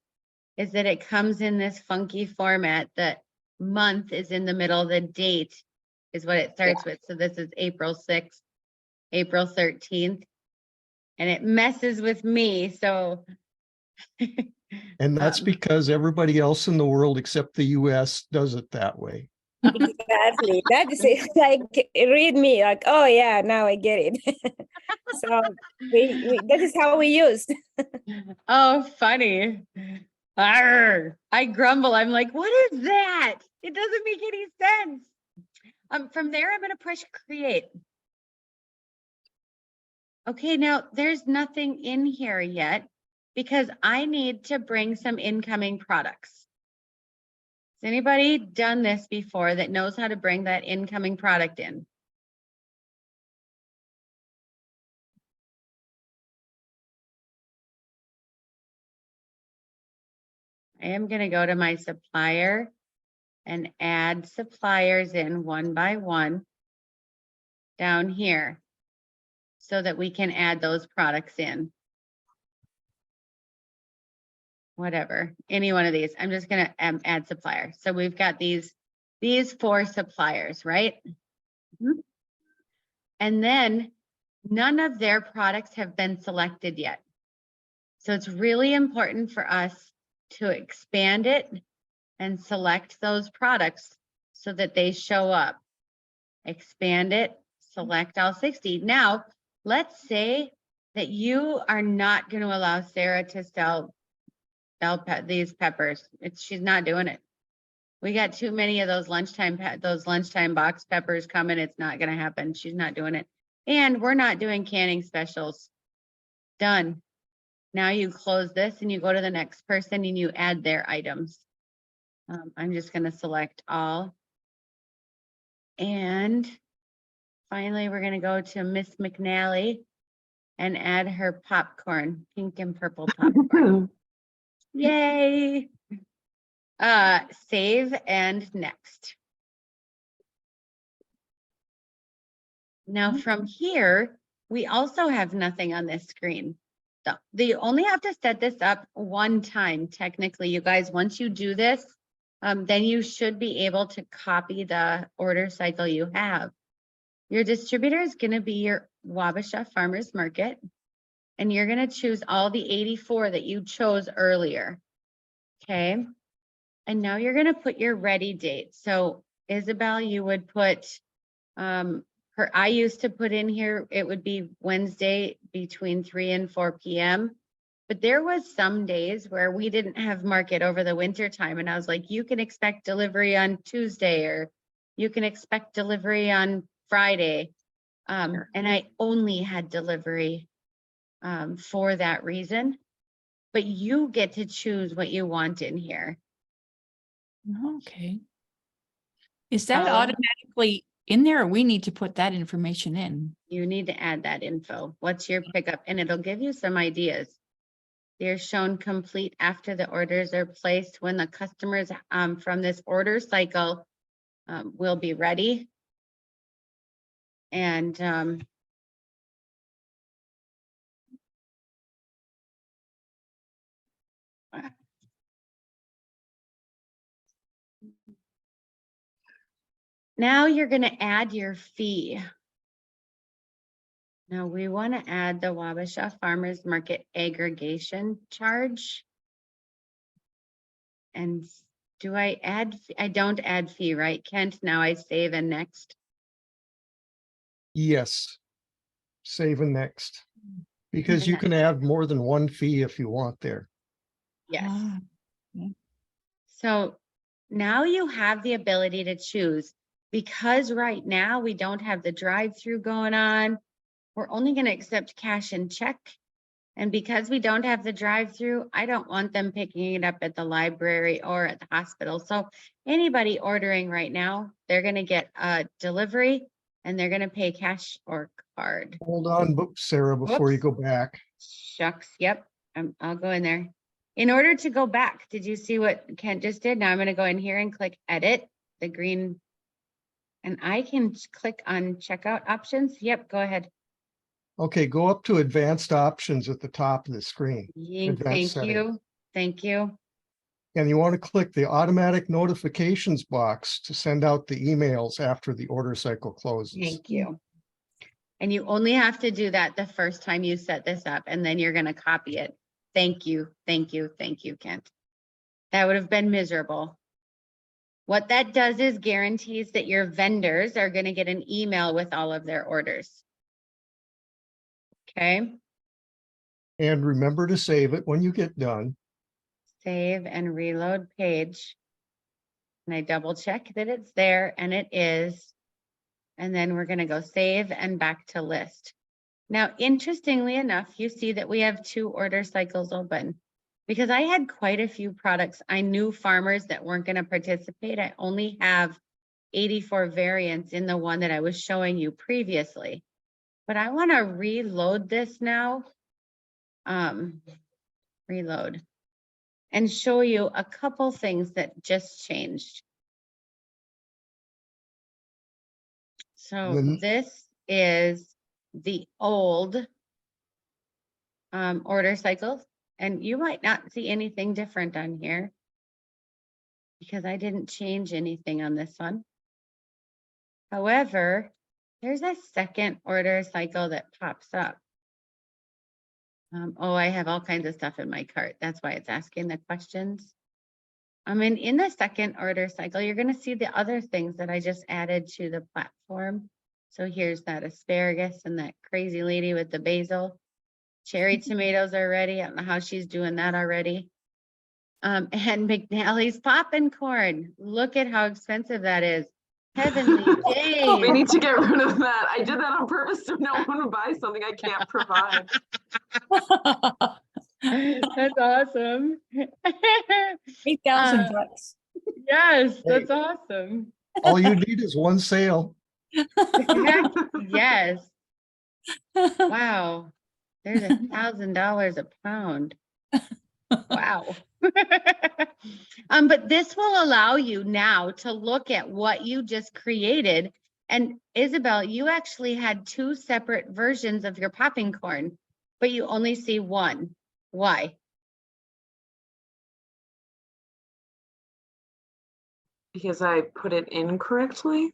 is that it comes in this funky format. The month is in the middle, the date is what it starts with. So this is April 6th, April 13th. And it messes with me, so. And that's Um, because everybody else in the world except the US does it that way. Exactly. That is it. Like read me like, oh yeah, now I get it. So we that is how we used. Oh, funny. Arr, I grumble. I'm like, what is that? It doesn't make any sense. From there, I'm gonna push create. Okay, now there's nothing in here yet because I need to bring some incoming products. Has anybody done this before that knows how to bring that incoming product in? I am gonna go to my supplier and add suppliers in one by one down here so that we can add those products in. Whatever, any one of these. I'm just gonna add supplier. So we've got these 4 suppliers, right? Mhm. And then none of their products have been selected yet. So it's really important for us to expand it and select those products so that they show up. Expand it, select all 60. Now, let's say that you are not going to allow Sarah to sell these peppers. She's not doing it. We got too many of those lunchtime box peppers coming. It's not going to happen. She's not doing it. And we're not doing canning specials. Done. Now you close this and you go to the next person and you add their items. I'm just going to select all. And finally, we're going to go to Miss McNally and add her popcorn, pink and purple popcorn. Yay. Save and next. Now from here, we also have nothing on this screen. You only have to set this up one time, technically, you guys. Once you do this, then you should be able to copy the order cycle you have. Your distributor is going to be your Wabasha Farmers Market, and you're going to choose all the 84 that you chose earlier. Okay. And now you're going to put your ready date. So Isabel, you would put, I used to put in here, it would be Wednesday between 3 and 4 p.m. But there was some days where we didn't have market over the winter time. And I was like, you can expect delivery on Tuesday, or you can expect delivery on Friday. And I only had delivery for that reason. But you get to choose what you want in here. Okay. Is that So automatically in there, or we need to put that information in? you need to add that info. What's your pickup? And it'll give you some ideas. They're shown complete after the orders are placed when the customers from this order cycle will be ready. And now you're going to add your fee. Now we want to add the Wabasha Farmers Market aggregation charge. And do I add? I don't add fee, right, Kent? Now I save and next. Yes. Save and next. Because you And can add more than one fee if you want there. yes. Ah, So now you have the ability to choose, because right now we don't have the drive-through going on. We're only going to accept cash and check. And because we don't have the drive-through, I don't want them picking it up at the library or at the hospital. So anybody ordering right now, they're going to get a delivery and they're going to pay cash or card. Hold on, Sarah, before you go back. Shucks. Yep. I'll go in there. In order to go back, did you see what Kent just did? Now I'm going to go in here and click edit, the green And I can click on checkout options. Yep, go ahead. Okay, go up to advanced options at the top of the screen. Thank Advanced settings. you. Thank you. And you want to click the automatic notifications box to send out the emails after the order cycle closes. Thank you. And you only have to do that the first time you set this up, and then you're going to copy it. Thank you. Thank you. Thank you, Kent. That would have been miserable. What that does is guarantees that your vendors are going to get an email with all of their orders. Okay, And remember to save it when you get done. save and reload page. And I double check that it's there, and it is. And then we're going to go save and back to list. Now, interestingly enough, you see that we have 2 order cycles open because I had quite a few products. I knew farmers that weren't going to participate. I only have 84 variants in the one that I was showing you previously. But I want to reload this now. Reload and show you a couple things that just changed. So Then- this is the old order cycles, and you might not see anything different on here because I didn't change anything on this one. However, there's a second order cycle that pops up. Oh, I have all kinds of stuff in my cart. That's why it's asking the questions. And in the second order cycle, you're going to see the other things that I just added to the platform. So here's that asparagus and that crazy lady with the basil. Cherry tomatoes are ready. I don't know how she's doing that already. And McNally's popping corn. Look at how expensive that is. Heavenly days. We need to get rid of that. I did that on purpose so no one would buy something I can't provide. That's awesome. 8,000 bucks. Yes, that's awesome. All you need is one sale. Yes. Wow. There's $1,000 a pound. Wow. But this will allow you now to look at what you just created. And Isabel, you actually had 2 separate versions of your popping corn, but you only see one. Why? Because I put it incorrectly.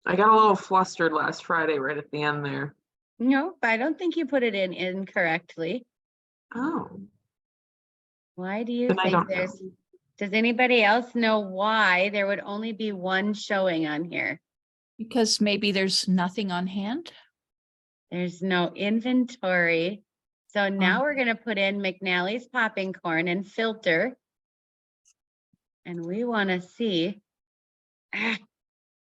I got a little flustered last Friday right at the end there. No, I don't think you put it in incorrectly. Oh, Why do you then I think don't know. there's, does anybody else know why there would only be one showing on here? Because maybe there's nothing on hand. There's no inventory. So now we're going to put in McNally's popping corn and filter. And we want to see, I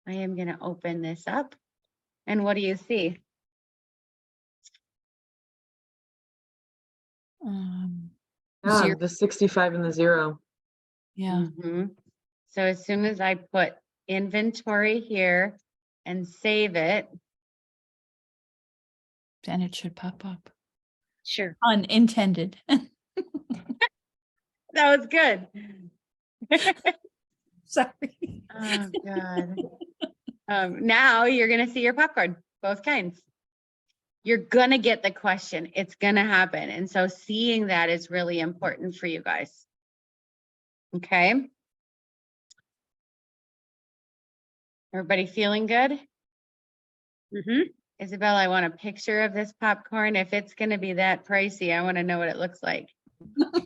am going to open this up. And what do you see? Yeah, Zero. the 65 and the 0. Yeah. Mhm. So as soon as I put inventory here and save it, Then it should pop up. Sure. Unintended. that was good. Sorry. Oh, God. Now you're going to see your popcorn, both kinds. You're going to get the question. It's going to happen. And so seeing that is really important for you guys. Okay. Everybody feeling good? Mm-hmm. Isabel, I want a picture of this popcorn. If it's going to be that pricey, I want to know what it looks like.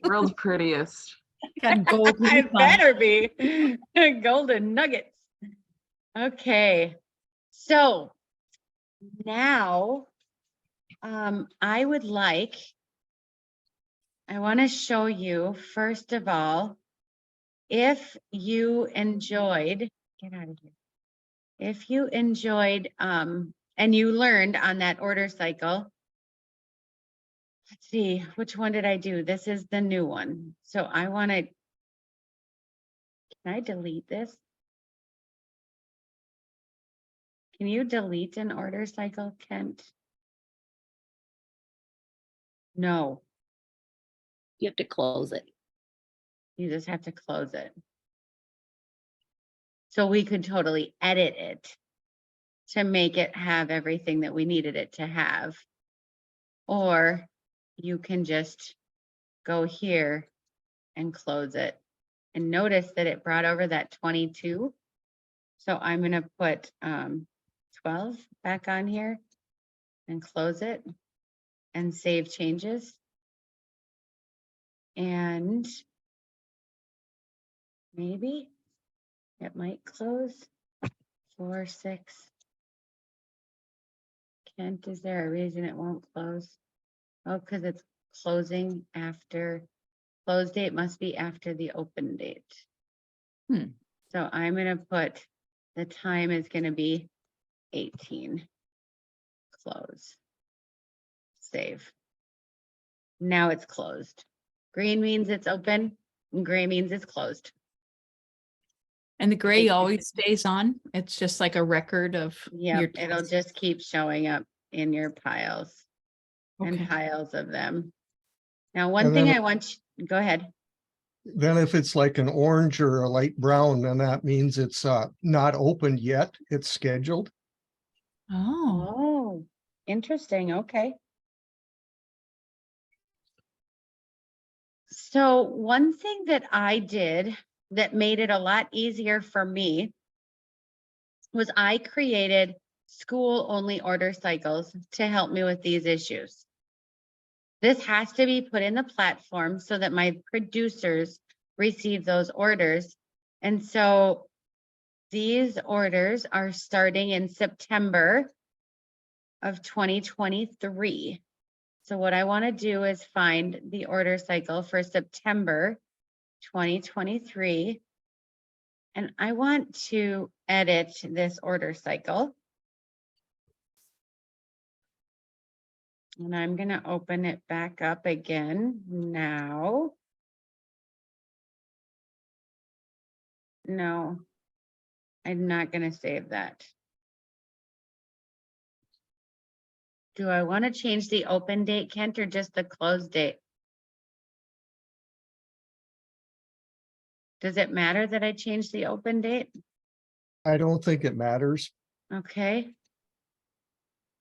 World's prettiest. Got gold. It better be golden nuggets. Okay. So now I want to show you, first of all, if you enjoyed, get out of here. If you enjoyed and you learned on that order cycle, let's see, which one did I do? This is the new one. So I want to, can I delete this? Can you delete an order cycle, Kent? No, You have to close it. you just have to close it. So we could totally edit it to make it have everything that we needed it to have. Or you can just go here and close it. And notice that it brought over that 22. So I'm gonna put 12 back on here and close it and save changes. And maybe it might close 4, 6. Kent, is there a reason it won't close? Oh, because it's closing after, close date must be after the open date. Hmm. So I'm gonna put, the time is gonna be 18. Close. Save. Now it's closed. Green means it's open, and gray means it's closed. And the gray It's- always stays on. It's just like a record of Yeah, your it'll tasks. just keep showing up in your piles and Okay. piles of them. Now, one And thing then- I want, go ahead. Then if it's like an orange or a light brown, then that means it's not opened yet. It's scheduled. Oh, Oh, interesting. Okay. So one thing that I did that made it a lot easier for me was I created school only order cycles to help me with these issues. This has to be put in the platform so that my producers receive those orders. And so these orders are starting in September of 2023. So what I want to do is find the order cycle for September 2023. And I want to edit this order cycle. And I'm going to open it back up again now. No, I'm not going to save that. Do I want to change the open date, Kent, or just the close date? Does it matter that I change the open date? I don't think it matters. Okay.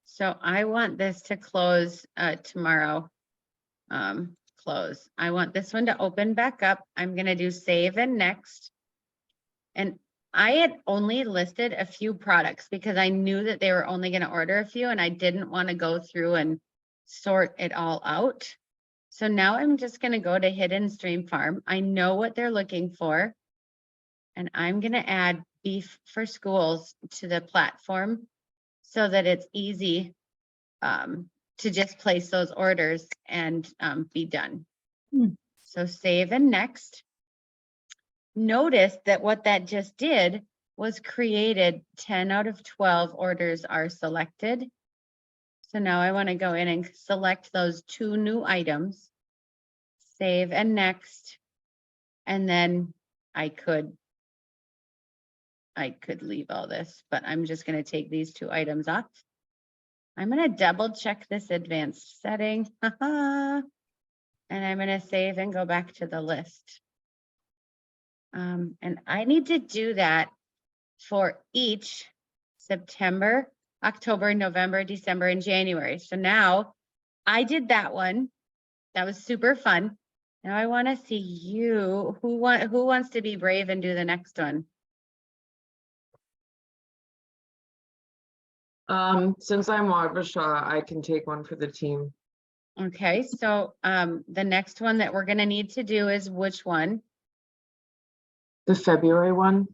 So I want this to close tomorrow. Close. I want this one to open back up. I'm gonna do save and next. And I had only listed a few products because I knew that they were only gonna order a few and I didn't want to go through and sort it all out. So now I'm just gonna go to Hidden Stream Farm. I know what they're looking for. And I'm gonna add beef for schools to the platform so that it's easy to just place those orders and be done. Hmm. So save and next. Notice that what that just did was created 10 out of 12 orders are selected. So now I want to go in and select those 2 new items, save and next, and then I could leave all this, but I'm just going to take these 2 items off. I'm going to double check this advanced setting. And I'm going to save and go back to the list. And I need to do that for each September, October, November, December, and January. So now I did that one. That was super fun. Now I want to see you. Who wants to be brave and do the next one? Since I'm Wabasha, I can take one for the team. Okay, so the next one that we're going to need to do is which one? The February one.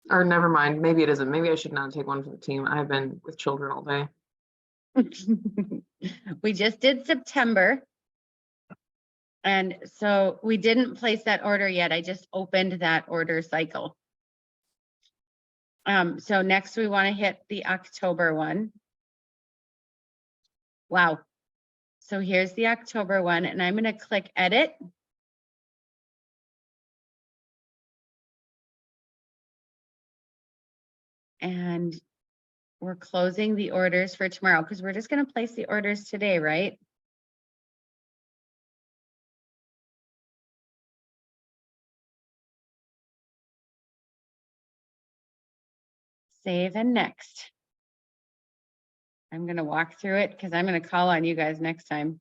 Or never mind, maybe it isn't. Maybe I should not take one for the team. I've been with children all day. We just did September. And so we didn't place that order yet. I just opened that order cycle. So next we want to hit the October one. Wow. So here's the October one, and I'm going to click edit. And we're closing the orders for tomorrow because we're just going to place the orders today, right? Save and next. I'm gonna walk through it because I'm gonna call on you guys next time.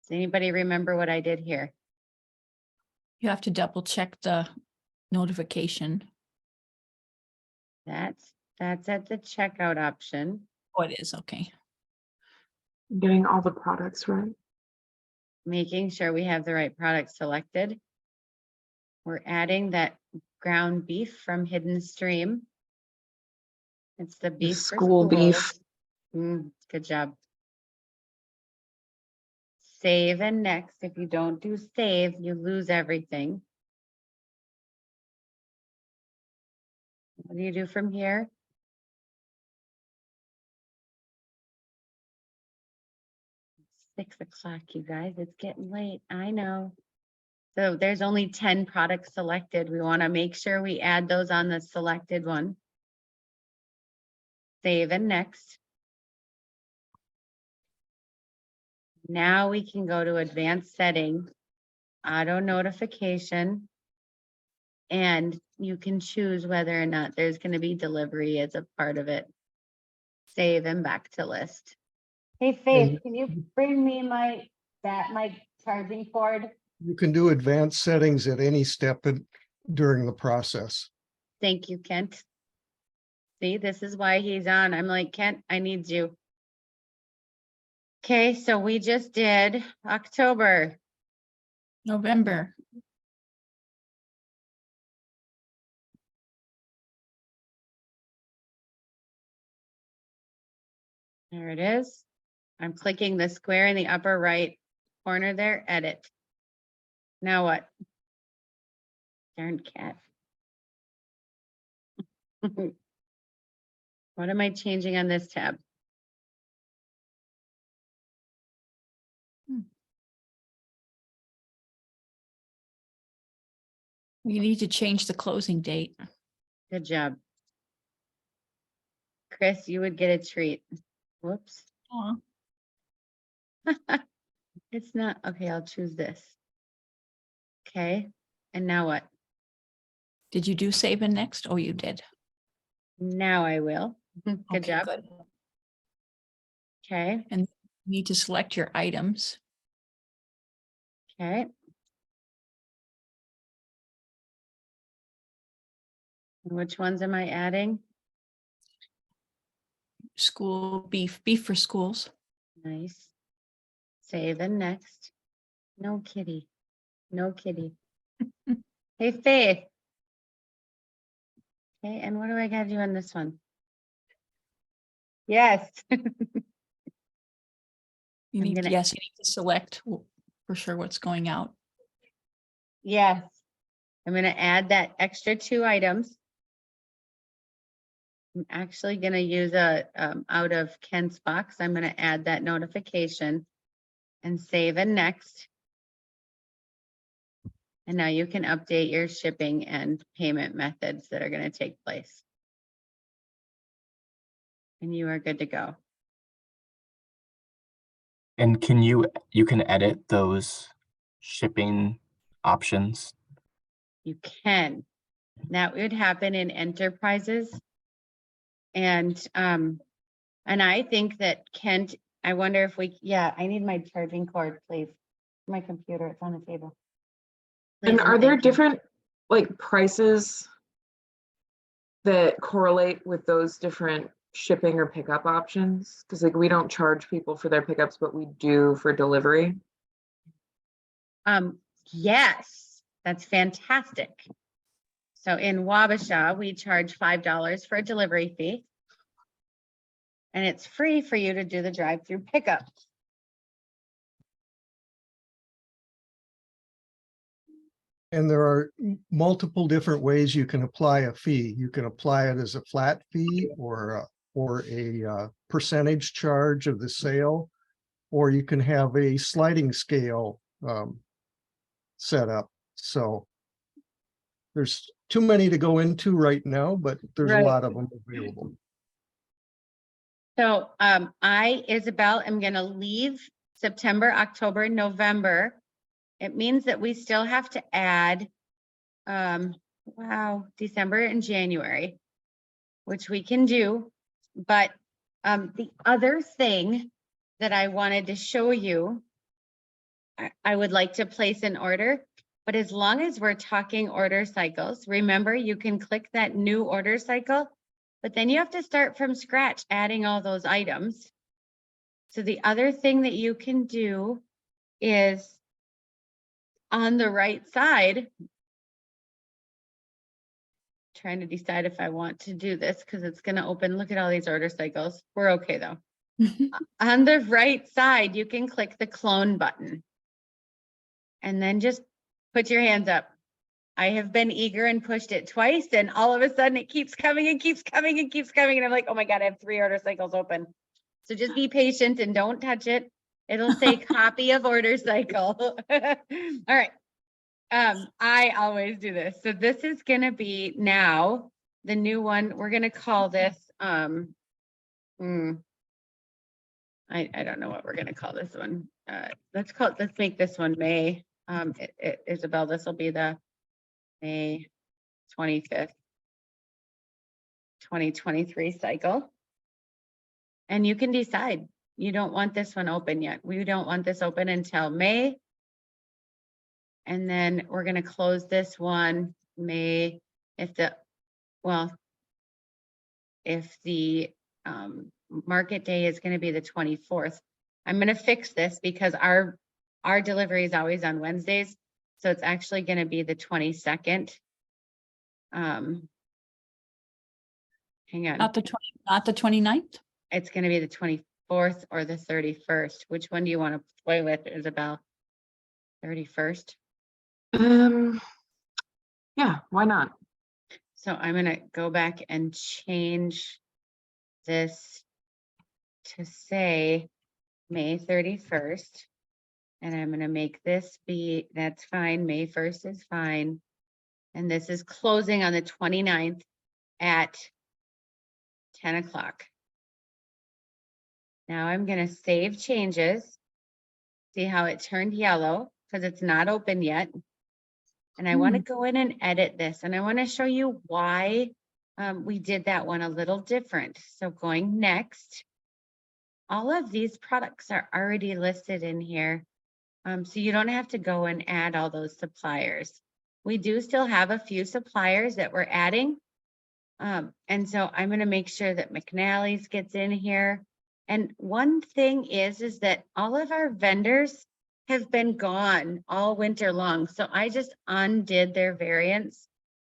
Does anybody remember what I did here? You have to double check the notification. That's at the checkout option. Oh, it is, okay. Getting all the products right. Making sure we have the right product selected. We're adding that ground beef from Hidden Stream. It's the beef for school beef. schools. Good job. Save and next. If you don't do save, you lose everything. What do you do from here? It's 6 o'clock, you guys. It's getting late. I know. So there's only 10 products selected. We want to make sure we add those on the selected one. Save and next. Now we can go to advanced setting, auto notification. And you can choose whether or not there's going to be delivery as a part of it. Save and back to list. Hey Faith, And can you bring me my charging cord? you can do advanced settings at any step during the process. Thank you, Kent. See, this is why he's on. I'm like, Kent, I need you. Okay, so we just did October. November. There it is. I'm clicking the square in the upper right corner there, edit. Now what? Darn cat. What am I changing on this tab? You need to change the closing date. Good job. Chris, you would get a treat. Whoops. Aw. It's not, okay, I'll choose this. Okay, and now what? Did you do save and next? Oh, you did. Now I will. Good Okay, job. good. Okay, And you need to select your items. okay. Which ones am I adding? School beef for schools. Nice. Save and next. No kitty. No kitty. Hey, Faith. Okay, and what do I gotta do on this one? Yes. You I'm need, gonna- yes, you need to select for sure what's going out. Yes. I'm gonna add that extra 2 items. I'm actually gonna use a, out of Kent's box, I'm gonna add that notification and save and next. And now you can update your shipping and payment methods that are gonna take place. And you are good to go. And you can edit those shipping options? You can. That would happen in enterprises. And I think that Kent, I wonder if we, yeah, I need my charging cord, please. My computer, it's on the table. And Please are there thank you. different like prices that correlate with those different shipping or pickup options? Because like we don't charge people for their pickups, but we do for delivery. Yes, that's fantastic. So in Wabasha, we charge $5 for a delivery fee. And it's free for you to do the drive-through pickup. And there are multiple different ways you can apply a fee. You can apply it as a flat fee or a percentage charge of the sale, or you can have a sliding scale set up. So there's too many to go into right now, but there's a Right. lot of them available. So I, Isabel, am gonna leave September, October, November. It means that we still have to add, wow, December and January. which we can do. But the other thing that I wanted to show you, I would like to place an order, but as long as we're talking order cycles, remember you can click that new order cycle, but then you have to start from scratch, adding all those items. So the other thing that you can do is on the right side, trying to decide if I want to do this because it's going to open. Look at all these order cycles. We're okay though. On the right side, you can click the clone button and then just put your hands up. I have been eager and pushed it twice, and all of a sudden it keeps coming and keeps coming and keeps coming. And I'm like, oh my God, I have 3 order cycles open. So just be patient and don't touch it. It'll say copy of order cycle. All right. I always do this. So this is going to be now the new one. We're going to call this, I don't know what we're going to call this one. Let's make this one May. Isabel, this will be the May 25th, 2023 cycle. And you can decide you don't want this one open yet. We don't want this open until May. And then we're going to close this one May if the market day is going to be the 24th. I'm going to fix this because our delivery is always on Wednesdays. So it's actually going to be the 22nd. Hang on. Not the 29th? It's going to be the 24th or the 31st. Which one do you want to play with, Isabel? 31st? Yeah, why not? So I'm going to go back and change this to say May 31st. And I'm going to make this be, that's fine. May 1st is fine. And this is closing on the 29th at 10 o'clock. Now I'm going to save changes. See how it turned yellow because it's not open yet. And I want to go in and edit this. And I want to show you why we did that one a little different. So going next, all of these products are already listed in here. So you don't have to go and add all those suppliers. We do still have a few suppliers that we're adding. And so I'm going to make sure that McNally's gets in here. And one thing is that all of our vendors have been gone all winter long. So I just undid their variants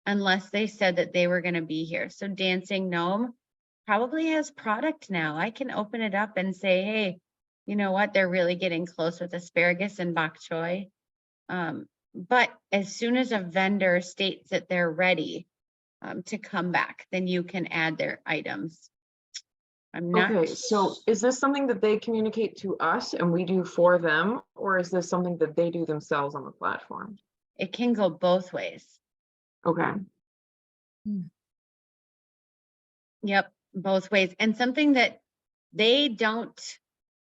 unless they said that they were going to be here. So Dancing Gnome probably has product now. I can open it up and say, hey, you know what? They're really getting close with asparagus and bok choy. But as soon as a vendor states that they're ready to come back, then you can add their items. I'm not. Okay, so is this something that they communicate to us and we do for them, or is this something that they do themselves on the platform? It can go both ways. Okay. Yep, both ways. And something that they don't,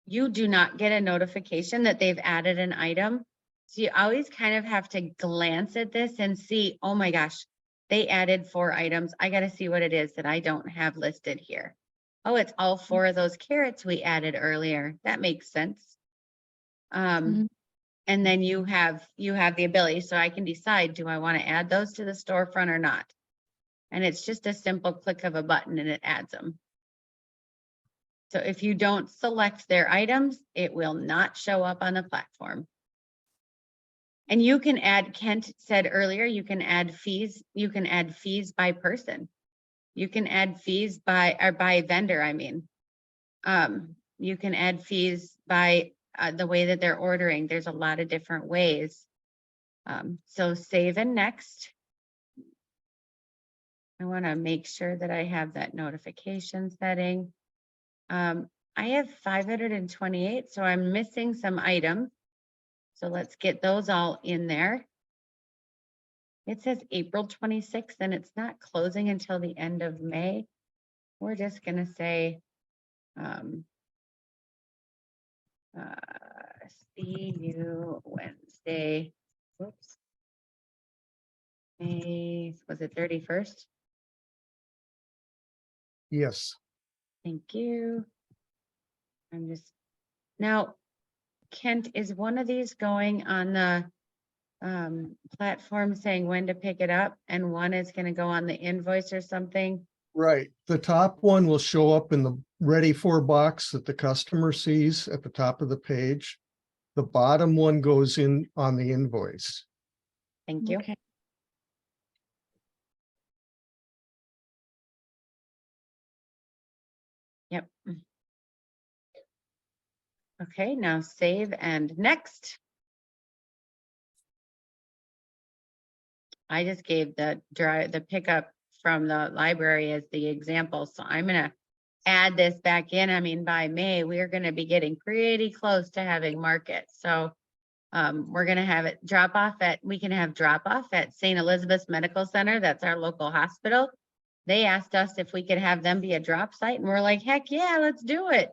you do not get a notification that they've added an item. So you always kind of have to glance at this and see, oh my gosh, they added 4 items. I got to see what it is that I don't have listed here. Oh, it's all 4 of those carrots we added earlier. That makes sense. And then you have the ability, so I can decide, do I want to add those to the storefront or not? And it's just a simple click of a button and it adds them. So if you don't select their items, it will not show up on the platform. And you can add, Kent said earlier, you can add fees. You can add fees by person. You can add fees by vendor, I mean. You can add fees by the way that they're ordering. There's a lot of different ways. So save and next. I want to make sure that I have that notification setting. I have 528, so I'm missing some items. So let's get those all in there. It says April 26th and it's not closing until the end of May. We're just going to say, see you Wednesday. Whoops. May, was it 31st? Yes. Thank you. I'm just, now, Kent, is one of these going on the platform saying when to pick it up, and one is gonna go on the invoice or something? Right. The top one will show up in the ready for box that the customer sees at the top of the page. The bottom one goes in on the invoice. Thank you. Okay. Yep. Okay, now save and next. I just gave the pickup from the library as the example, so I'm gonna add this back in. I mean, by May, we're gonna be getting pretty close to having market, so we're gonna have it we can have drop off at St. Elizabeth's Medical Center. That's our local hospital. They asked us if we could have them be a drop site, and we're like, heck yeah, let's do it.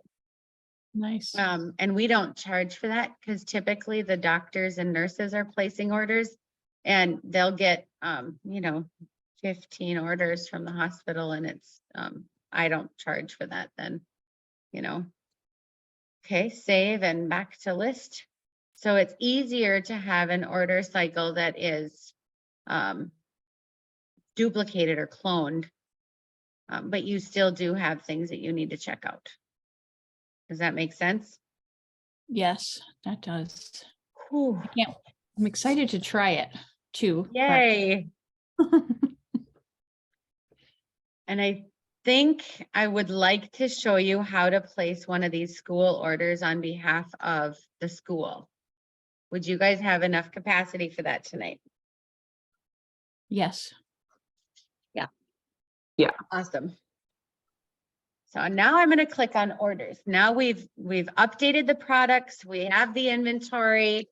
Nice. And we don't charge for that because typically the doctors and nurses are placing orders and they'll get, 15 orders from the hospital, and it's, I don't charge for that then, Okay, save and back to list. So it's easier to have an order cycle that is duplicated or cloned, but you still do have things that you need to check out. Does that make sense? Yes, that does. Whew. I'm excited to try it too. but- Yay. And I think I would like to show you how to place one of these school orders on behalf of the school. Would you guys have enough capacity for that tonight? Yes. Awesome. So now I'm going to click on orders. Now we've updated the products. We have the inventory.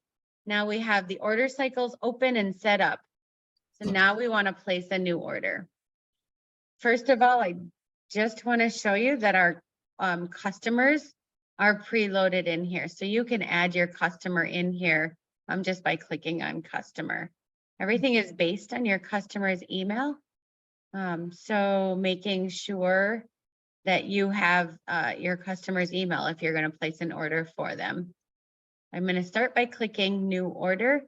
Now we have the order cycles open and set up. So now we want to place a new order. First of all, I just want to show you that our customers are preloaded in here. So you can add your customer in here just by clicking on customer. Everything is based on your customer's email. So making sure that you have your customer's email if you're going to place an order for them. I'm going to start by clicking new order.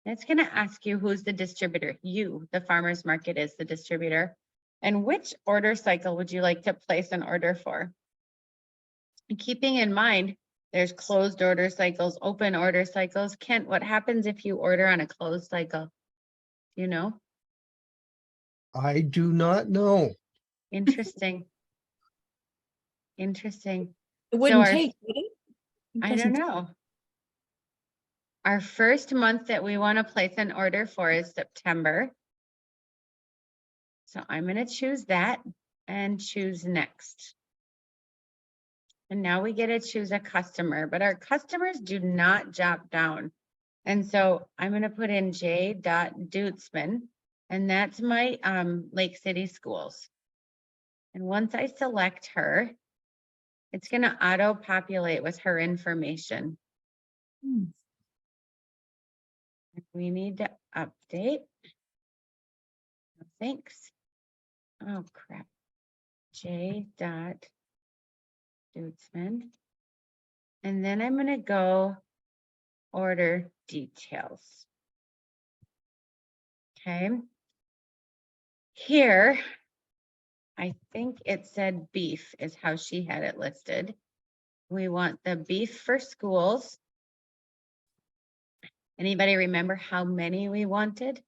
It's going to ask you who's the distributor. You, the farmer's market, is the distributor. And which order cycle would you like to place an order for? And keeping in mind, there's closed order cycles, open order cycles. Kent, what happens if you order on a closed cycle? You know? I do not know. Interesting. Interesting. It wouldn't our- take, would it? It I don't doesn't- know. Our first month that we want to place an order for is September. So I'm going to choose that and choose next. And now we get to choose a customer, but our customers do not drop down. And so I'm going to put in J.Dutzman, and that's my Lake City Schools. And once I select her, it's going to auto-populate with her information. We need to update. Thanks. Oh, crap. J.Dutzman. And then I'm going to go order details. Okay. Here, I think it said beef is how she had it listed. We want the beef for schools. Anybody remember how many we wanted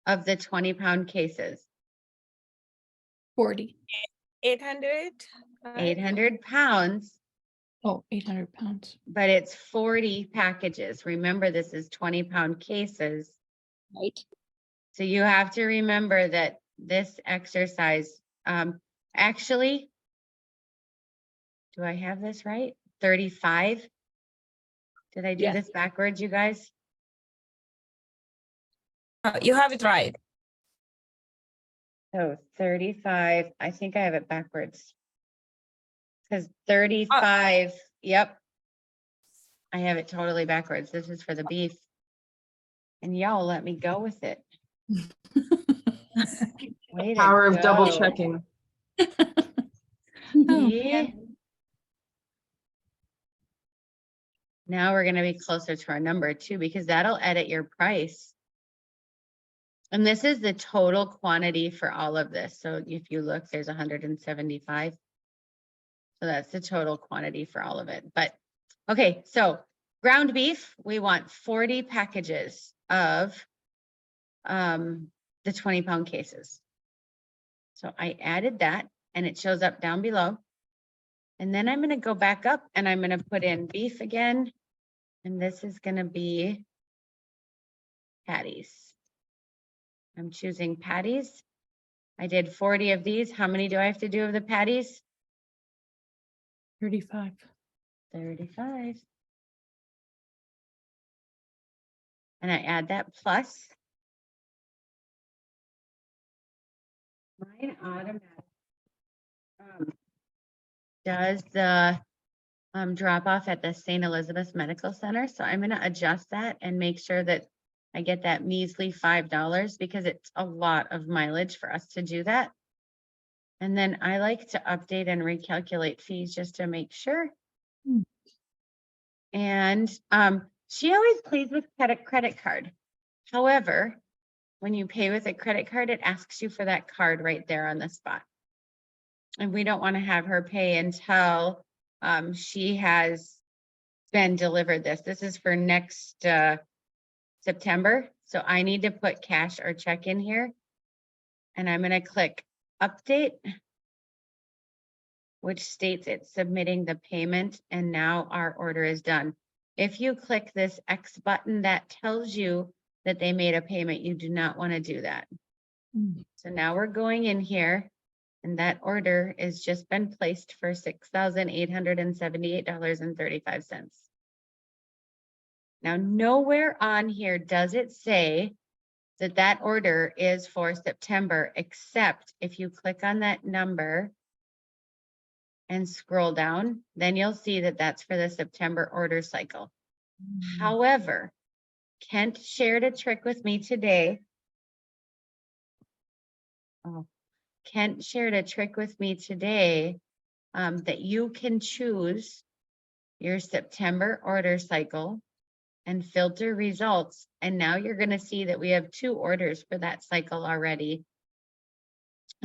of the 20-pound cases? 40. 800. 800 pounds, Oh, 800 pounds. but it's 40 packages. Remember, this is 20-pound cases. Right? So you have to remember that this exercise, actually, do I have this right? 35? Did I do Yes. this backwards, you guys? You have it right. So 35, I think I have it backwards. Because 35, yep. I have it totally backwards. This is for the beef. And y'all let me go with it. Way to Power of double go. checking. Oh, See? Now we're gonna be closer to our number too, because that'll edit your price. And this is the total quantity for all of this. So if you look, there's 175. So that's the total quantity for all of it. But, okay, so ground beef, we want 40 packages of the 20-pound cases. So I added that and it shows up down below. And then I'm gonna go back up and I'm gonna put in beef again. And this is gonna be patties. I'm choosing patties. I did 40 of these. How many do I have to do of the patties? 35. 35. And I add that plus. Mine automatic does the drop off at the St. Elizabeth's Medical Center. So I'm gonna adjust that and make sure that I get that measly $5 because it's a lot of mileage for us to do that. And then I like to update and recalculate fees just to make sure. Hmm. And she always pays with credit card. However, when you pay with a credit card, it asks you for that card right there on the spot. And we don't want to have her pay until she has been delivered this. This is for next September. So I need to put cash or check in here. And I'm going to click update, which states it's submitting the payment. And now our order is done. If you click this X button, that tells you that they made a payment. You do not want to do that. So now we're going in here and that order has just been placed for $6,878.35. Now, nowhere on here does it say that that order is for September, except if you click on that number and scroll down, then you'll see that that's for the September order cycle. However, Kent shared a trick with me today. Kent shared a trick with me today that you can choose your September order cycle and filter results. And now you're going to see that we have 2 orders for that cycle already.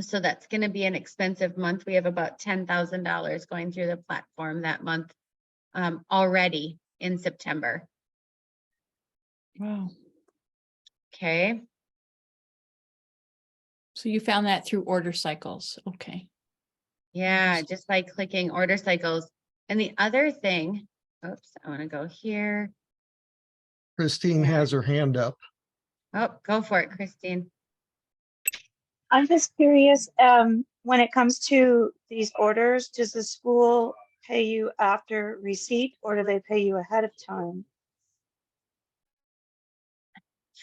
So that's going to be an expensive month. We have about $10,000 going through the platform that month already in September. Wow. Okay. So you found that through order cycles. Okay. Yeah, just by clicking order cycles. And the other thing, oops, I want to go here. Christine has her hand up. Oh, go for it, Christine. I'm just curious, when it comes to these orders, does the school pay you after receipt or do they pay you ahead of time?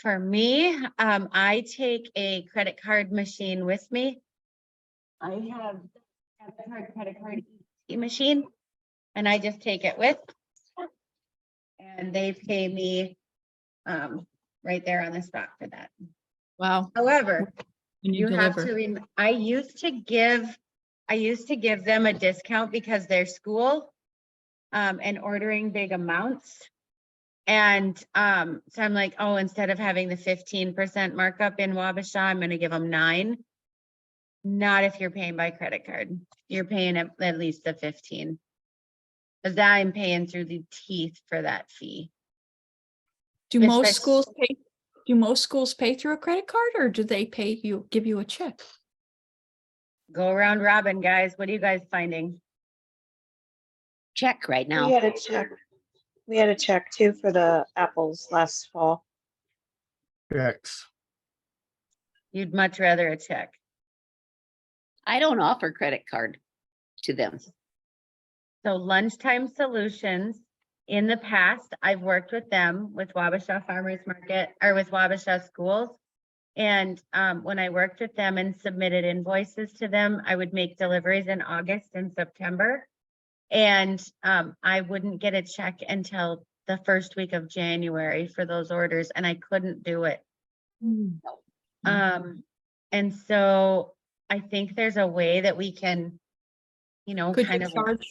For me, I take a credit card machine with me. I have a credit card machine, and I just take it with. And they pay me right there on the spot for that. Wow. However, When you have deliver. to. I used to give them a discount because they're school and ordering big amounts. And so I'm like, oh, instead of having the 15% markup in Wabasha, I'm going to give them 9. Not if you're paying by credit card. You're paying at least the 15. Because that I'm paying through the teeth for that fee. Do Especially- most schools pay through a credit card or do they give you a check? Go around robin, guys. What are you guys finding? Check right now. We had a check. We had a check too for the apples last fall. Checks. You'd much rather a check. I don't offer credit card to them. So Lunchtime Solutions, in the past, I've worked with them with Wabasha Farmers Market or with Wabasha Schools. And when I worked with them and submitted invoices to them, I would make deliveries in August and September. And I wouldn't get a check until the first week of January for those orders, and I couldn't do it. And so I think there's a way that we can, you know, Could kind you of, charge,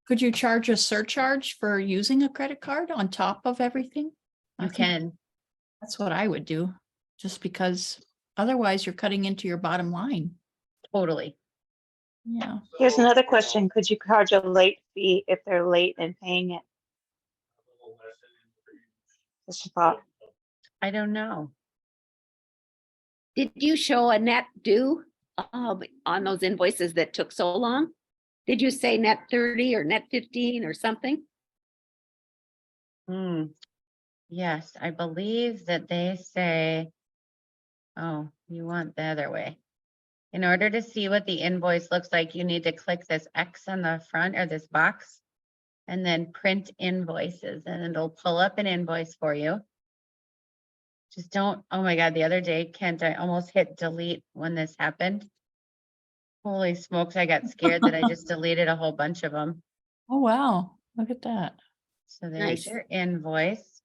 could you charge a surcharge for using a credit card on top of everything? I you think can, That's what I would do, just because otherwise you're cutting into your bottom line. totally. Yeah. Here's another question. Could you charge a late fee if they're late in paying it? Just a thought. I don't know. Did you show a net due on those invoices that took so long? Did you say net 30 or net 15 or something? Yes, I believe that they say, oh, you want the other way. In order to see what the invoice looks like, you need to click this X on the front or this box and then print invoices and it'll pull up an invoice for you. Just don't, oh my God, the other day, Kent, I almost hit delete when this happened. Holy smokes, I got scared that I just deleted a whole bunch of them. Oh, wow. Look at that. So there's Nice. your invoice.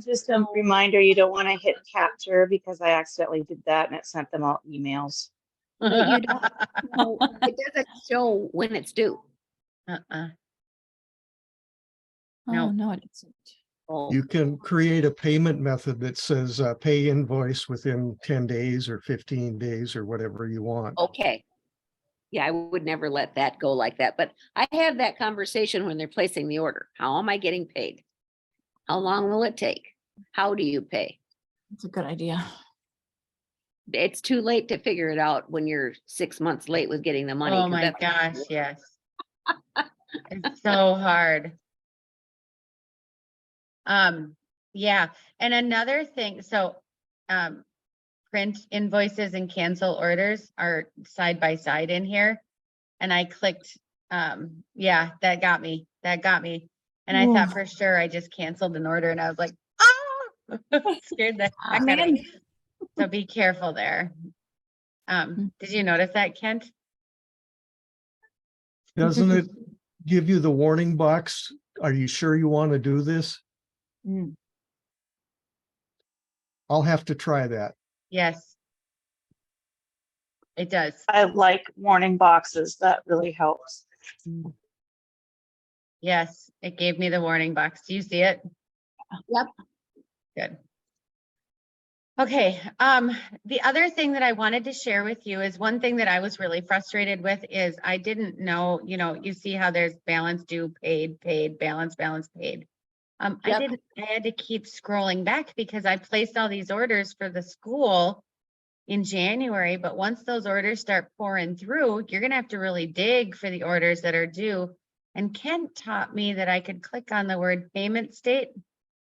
Just a reminder, you don't want to hit capture because I accidentally did that and it sent them all emails. But you don't, no, it doesn't show when it's due. Uh-uh. Oh, No. no, it isn't. Oh, You can create a payment method that says pay invoice within 10 days or 15 days or whatever you want. okay. Yeah, I would never let that go like that, but I have that conversation when they're placing the order. How am I getting paid? How long will it take? How do you pay? That's a good idea. It's too late to figure it out when you're 6 months late with getting the money. Oh 'cause my that's- gosh, yes. It's so hard. Yeah, and another thing, so print invoices and cancel orders are side by side in here. And I clicked, yeah, that got me. And I thought for sure I just canceled an order and I was like, ah, scared the heck out of me. So be careful there. Did you notice that, Kent? Doesn't it give you the warning box? Are you sure you want to do this? Mm. I'll have to try that. Yes. It does. I like warning boxes. That really helps. Yes, it gave me the warning box. Do you see it? Yep. Good. Okay, the other thing that I wanted to share with you is one thing that I was really frustrated with is I didn't know, you know, you see how there's balance due, paid, balance, paid. I had to keep scrolling back because I placed all these orders for the school in January, but once those orders start pouring through, you're gonna have to really dig for the orders that are due. And Kent taught me that I could click on the word payment state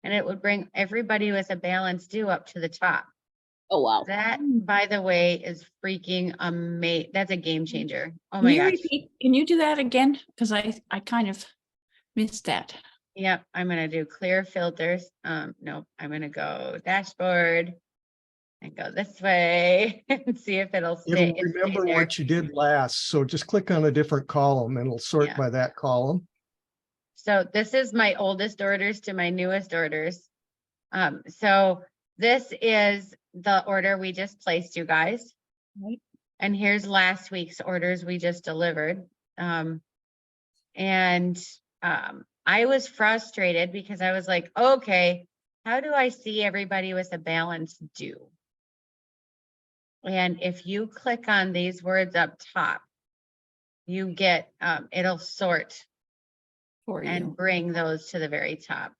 and it would bring everybody with a balance due up to the top. Oh, wow. That, by the way, is freaking amazing. That's a game changer. Oh Can my you gosh. repeat? Can you do that again? Because I kind of missed that. Yep, I'm gonna do clear filters. Nope, I'm gonna go dashboard and go this way and see if it'll stay. It'll remember what you did last. So just click on a different column and it'll sort Yeah. by that column. So this is my oldest orders to my newest orders. So this is the order we just placed, you guys. Right. And here's last week's orders we just delivered. I was frustrated because I was like, okay, how do I see everybody with a balance due? And if you click on these words up top, you get, it'll sort For and you. bring those to the very top.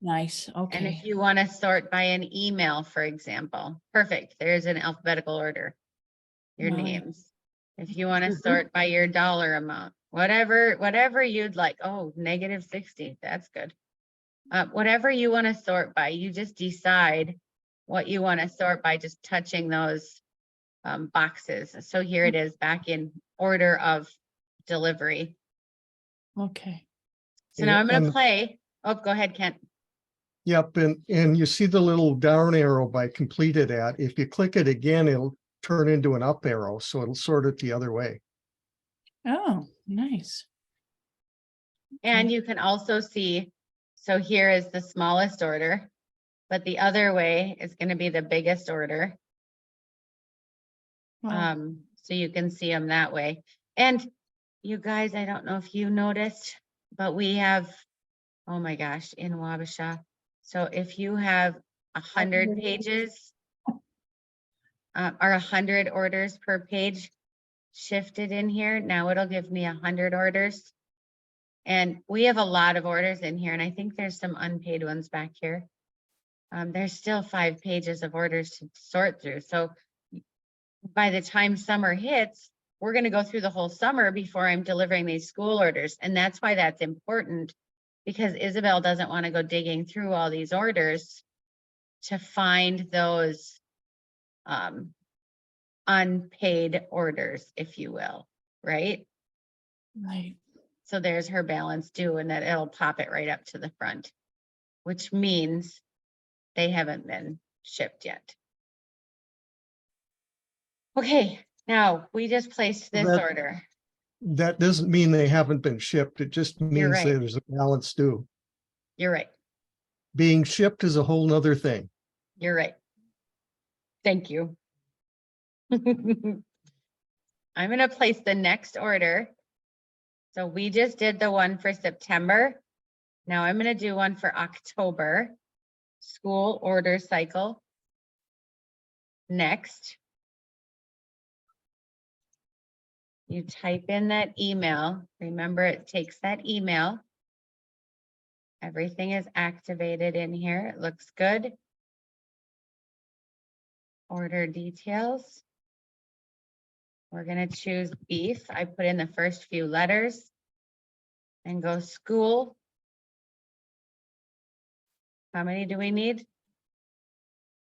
Nice. And if Okay. you want to sort by an email, for example, perfect. There's an alphabetical order. Your Nice. names. If you want to sort by your dollar amount, whatever you'd like. Oh, -60. That's good. Whatever you want to sort by, you just decide what you want to sort by just touching those boxes. So here it is back in order of delivery. Okay. So now I'm going to And- play. Oh, go ahead, Kent. Yep, and you see the little down arrow by completed at. If you click it again, it'll turn into an up arrow, so it'll sort it the other way. Oh, nice. And Okay. you can also see, so here is the smallest order, but the other way is going to be the biggest order. So you can see them that way. And you guys, I don't know if you noticed, but we have, oh my gosh, in Wabasha. So if you have 100 pages or 100 orders per page shifted in here, now it'll give me 100 orders. And we have a lot of orders in here, and I think there's some unpaid ones back here. There's still 5 pages of orders to sort through. So by the time summer hits, we're going to go through the whole summer before I'm delivering these school orders. And that's why that's important, because Isabel doesn't want to go digging through all these orders to find those unpaid orders, if you will, right? Right. So there's her balance due, and that it'll pop it right up to the front, which means they haven't been shipped yet. Okay, now we just placed this That- order. That doesn't mean they haven't been shipped. It just means right. there's a balance due. You're right. Being shipped is a whole nother thing. You're right. Thank you. I'm going to place the next order. So we just did the one for September. Now I'm going to do one for October. School order cycle. Next. You type in that email. Remember, it takes that email. Everything is activated in here. It looks good. Order details. We're going to choose beef. I put in the first few letters and go school. How many do we need?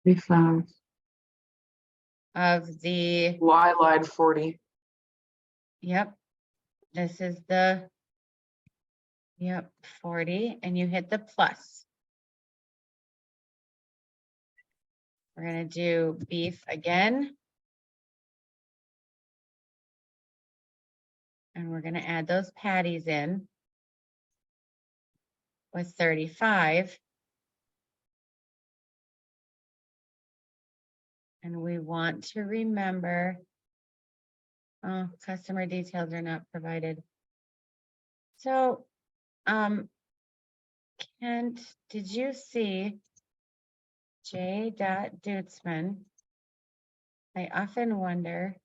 We found. Of the, I lied 40. yep. This is the, yep, 40, and you hit the plus. We're going to do beef again. And we're going to add those patties in with 35. And we want to remember, oh, customer details are not provided. So, Kent, did you see J. Dutzman? I often wonder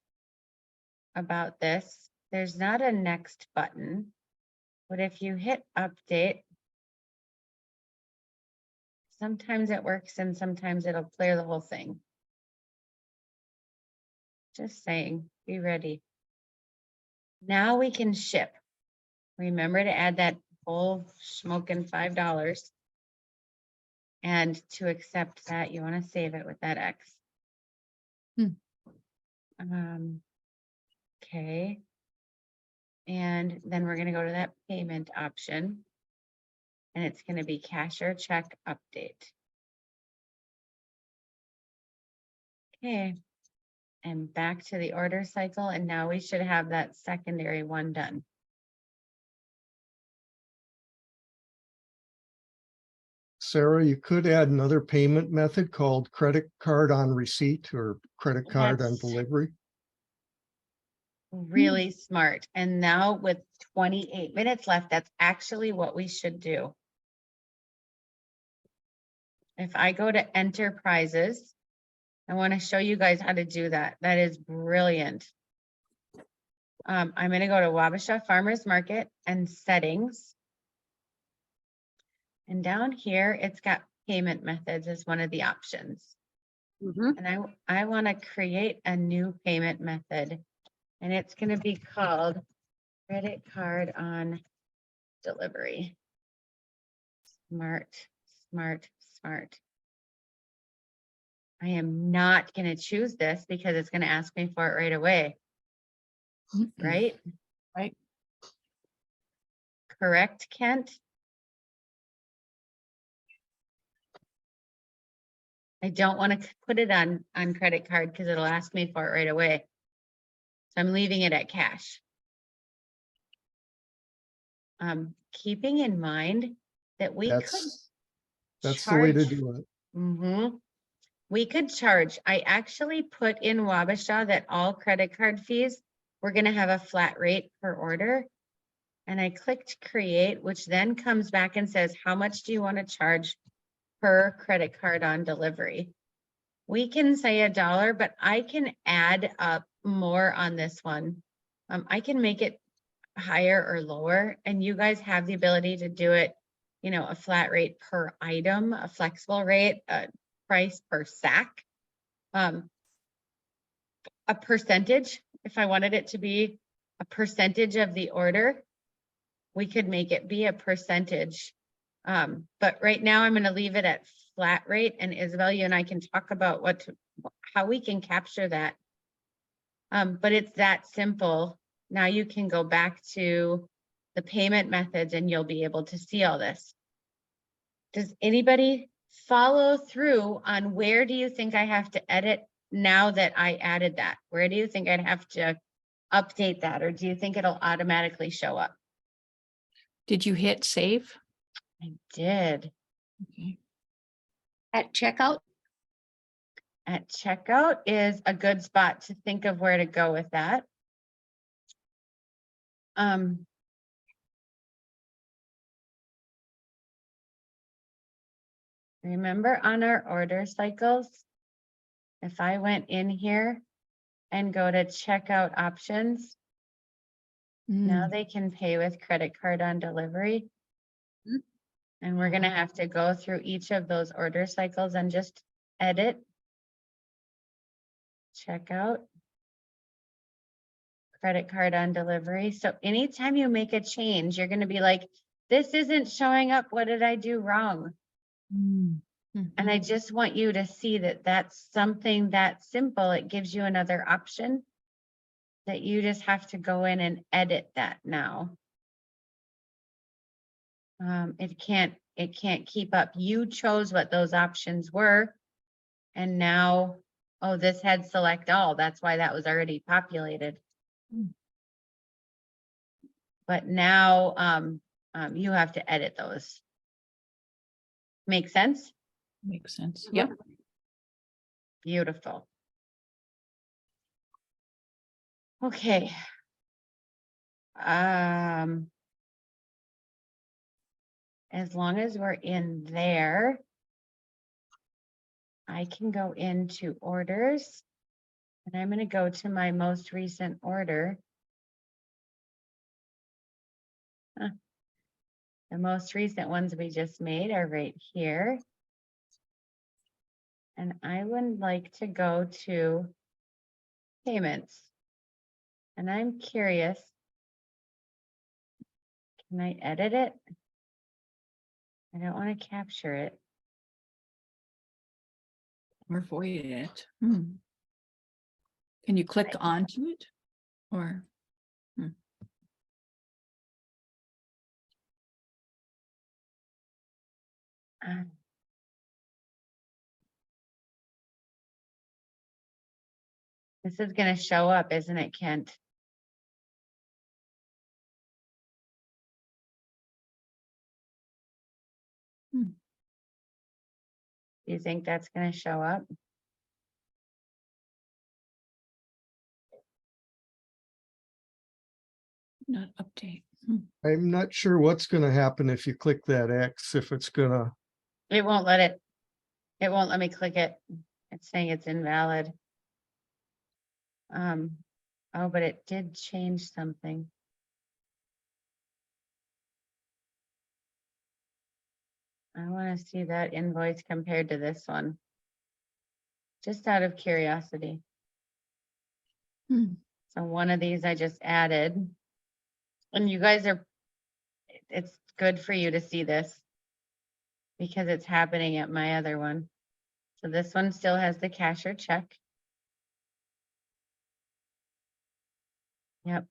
about this. There's not a next button, but if you hit update, sometimes it works and sometimes it'll clear the whole thing. Just saying, be ready. Now we can ship. Remember to add that whole smoking $5. And to accept that, you want to save it with that X. Okay. And then we're going to go to that payment option. And it's going to be cash or check update. Okay. And back to the order cycle. And now we should have that secondary one done. Sarah, you could add another payment method called credit card on receipt or credit card on That's delivery. really smart. And now with 28 minutes left, that's actually what we should do. If I go to enterprises, I want to show you guys how to do that. That is brilliant. I'm going to go to Wabasha Farmers Market and settings. And down here, it's got payment methods as one of the options. And I want to create a new payment method. And it's going to be called credit card on delivery. Smart, smart, smart. I am not going to choose this because it's going to ask me for it right away. Right? Right. Correct, Kent? I don't want to put it on credit card because it'll ask me for it right away. So I'm leaving it at cash. Keeping in mind that we could That's the way to charge. do it. we could charge, I actually put in Wabasha that all credit card fees, we're gonna have a flat rate per order. And I clicked create, which then comes back and says, how much do you want to charge per credit card on delivery? We can say $1, but I can add up more on this one. I can make it higher or lower, and you guys have the ability to do it, you know, a flat rate per item, a flexible rate, a price per sack. A percentage, if I wanted it to be a percentage of the order, we could make it be a percentage. But right now I'm gonna leave it at flat rate, and Isabel, you and I can talk about how we can capture that. But it's that simple. Now you can go back to the payment methods and you'll be able to see all this. Does anybody follow through on where do you think I have to edit now that I added that? Where do you think I'd have to update that, or do you think it'll automatically show up? Did you hit save? I did. Okay. At checkout, At checkout is a good spot to think of where to go with that. Remember on our order cycles, if I went in here and go to checkout options, now Mm, they can pay with credit card on delivery. And we're gonna have to go through each of those order cycles and just edit. Checkout. Credit card on delivery. So anytime you make a change, you're gonna be like, this isn't showing up. What did I do wrong? mm, And I just want you to see that that's something that simple. It gives you another option that you just have to go in and edit that now. It can't keep up. You chose what those options were. And now, oh, this had select all. That's why that was already populated. But now, you have to edit those. Make sense? Makes sense. Yep. Beautiful. Okay. As long as we're in there, I can go into orders, and I'm going to go to my most recent order. The most recent ones we just made are right here. And I would like to go to payments. And I'm curious, can I edit it? I don't want to capture it. Or void it. Hmm. Can you click onto it? Or This is going to show up, isn't it, Kent? Hmm. Do you think that's going to show up? not update? I'm not sure what's gonna happen if you click that X, if it's gonna, It won't let me click it. It's saying it's invalid. Oh, but it did change something. I want to see that invoice compared to this one. Just out of curiosity. Hmm. So one of these I just added. And you guys it's good for you to see this because it's happening at my other one. So this one still has the cashier check. Yep.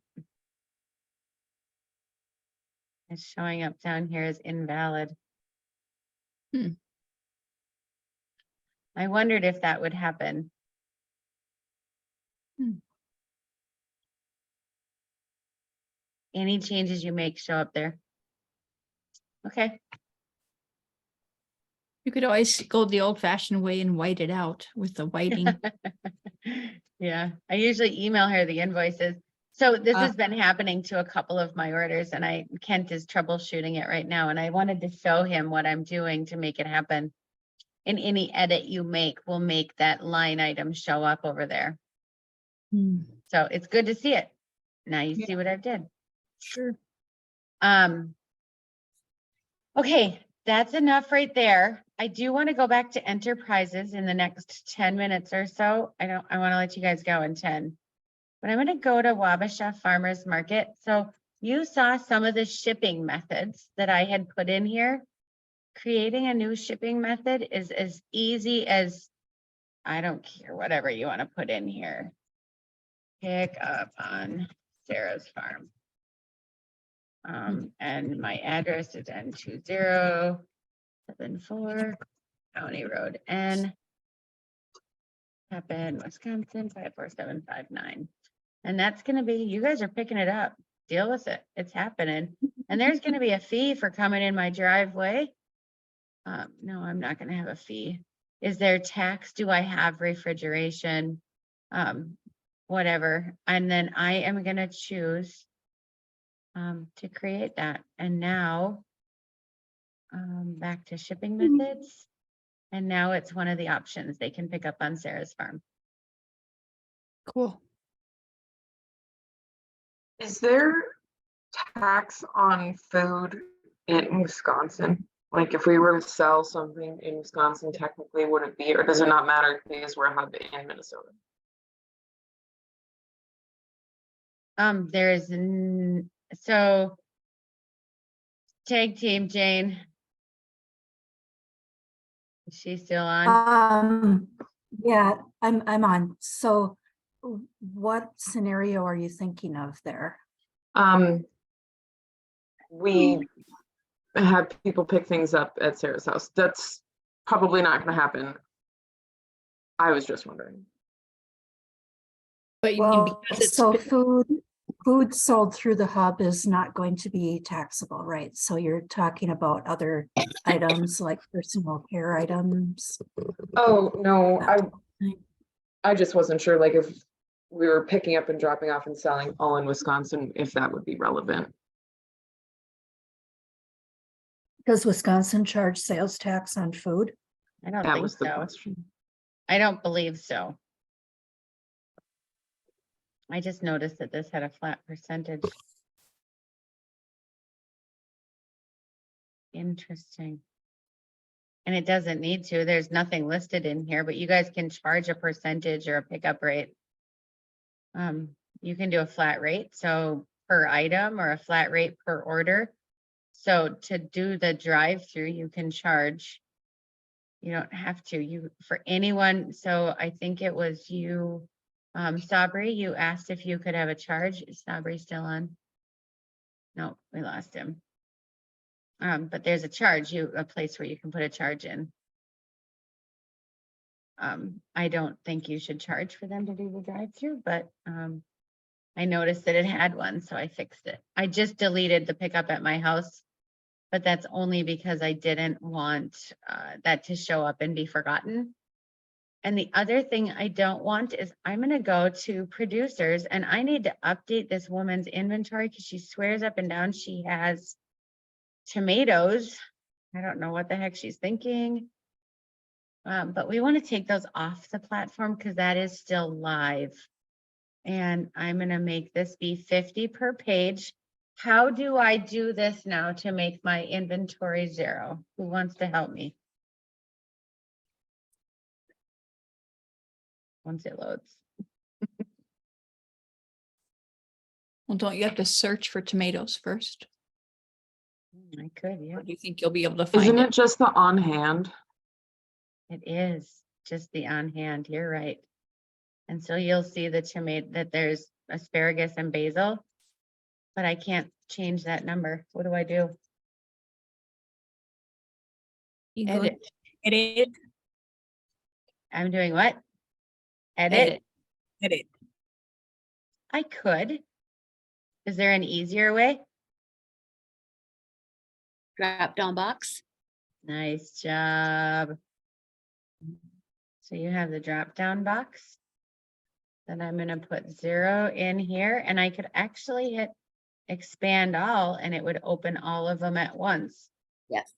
It's showing up down here as invalid. Hmm. I wondered if that would happen. Any changes you make show up there. Okay. You could always go the old fashioned way and white it out with the whiting. Yeah, I usually email her the invoices. So this Ah. has been happening to a couple of my orders and Kent is troubleshooting it right now. And I wanted to show him what I'm doing to make it happen. And any edit you make will make that line item show up over there. Hmm, So it's good to see it. Now you Yeah. see what I did. Sure. Okay, that's enough right there. I do want to go back to enterprises in the next 10 minutes or so. I want to let you guys go in 10. But I'm going to go to Wabasha Farmers Market. So you saw some of the shipping methods that I had put in here. Creating a new shipping method is as easy as, I don't care, whatever you want to put in here. Pick up on Sarah's farm. And my address is N2074 County Road N. Happen, Wisconsin 54759. And that's gonna be, you guys are picking it up. Deal with it. It's happening. And there's gonna be a fee for coming in my driveway. No, I'm not gonna have a fee. Is there tax? Do I have refrigeration? Whatever. And then I am gonna choose to create that. And now back to shipping methods. And now it's one of the options they can pick up on Sarah's farm. Cool. Is there tax on food in Wisconsin? Like if we were to sell something in Wisconsin, technically would it be, or does it not matter because we're a hub in Minnesota? So tag team Jane. Is she still on? Yeah, I'm on. So what scenario are you thinking of there? We have people pick things up at Sarah's house. That's probably not going to happen. I was just wondering. But you mean Well, because it's so food sold through the hub is not going to be taxable, right? So you're talking about other items like personal care items. Oh, no, that thing. I just wasn't sure, like if we were picking up and dropping off and selling all in Wisconsin, if that would be relevant. Does Wisconsin charge sales tax on food? I don't That think was the so. question. I don't believe so. I just noticed that this had a flat percentage. Interesting. And it doesn't need to. There's nothing listed in here, but you guys can charge a percentage or a pickup rate. You can do a flat rate, so per item, or a flat rate per order. So to do the drive-through, you can charge. You don't have to, for anyone. So I think it was you, Sabri, you asked if you could have a charge. Is Sabri still on? No, we lost him. But there's a charge, a place where you can put a charge in. I don't think you should charge for them to do the drive-through, but I noticed that it had one, so I fixed it. I just deleted the pickup at my house, but that's only because I didn't want that to show up and be forgotten. And the other thing I don't want is I'm going to go to producers and I need to update this woman's inventory because she swears up and down she has tomatoes. I don't know what the heck she's thinking. But we want to take those off the platform because that is still live. And I'm going to make this be 50 per page. How do I do this now to make my inventory 0? Who wants to help me? Once it loads. Well, don't you have to search for tomatoes first? I could, yeah. Or do you think you'll be able to find Isn't it? it just the on hand? It is just the on hand. You're right. And so you'll see the tomato that there's asparagus and basil, but I can't change that number. What do I do? You go Edit. edit, I'm doing what? Edit. edit, edit. I could. Is there an easier way? Drop down box. Nice job. So you have the drop down box. Then I'm gonna put 0 in here, and I could actually hit expand all and it would open all of them at once. Yes.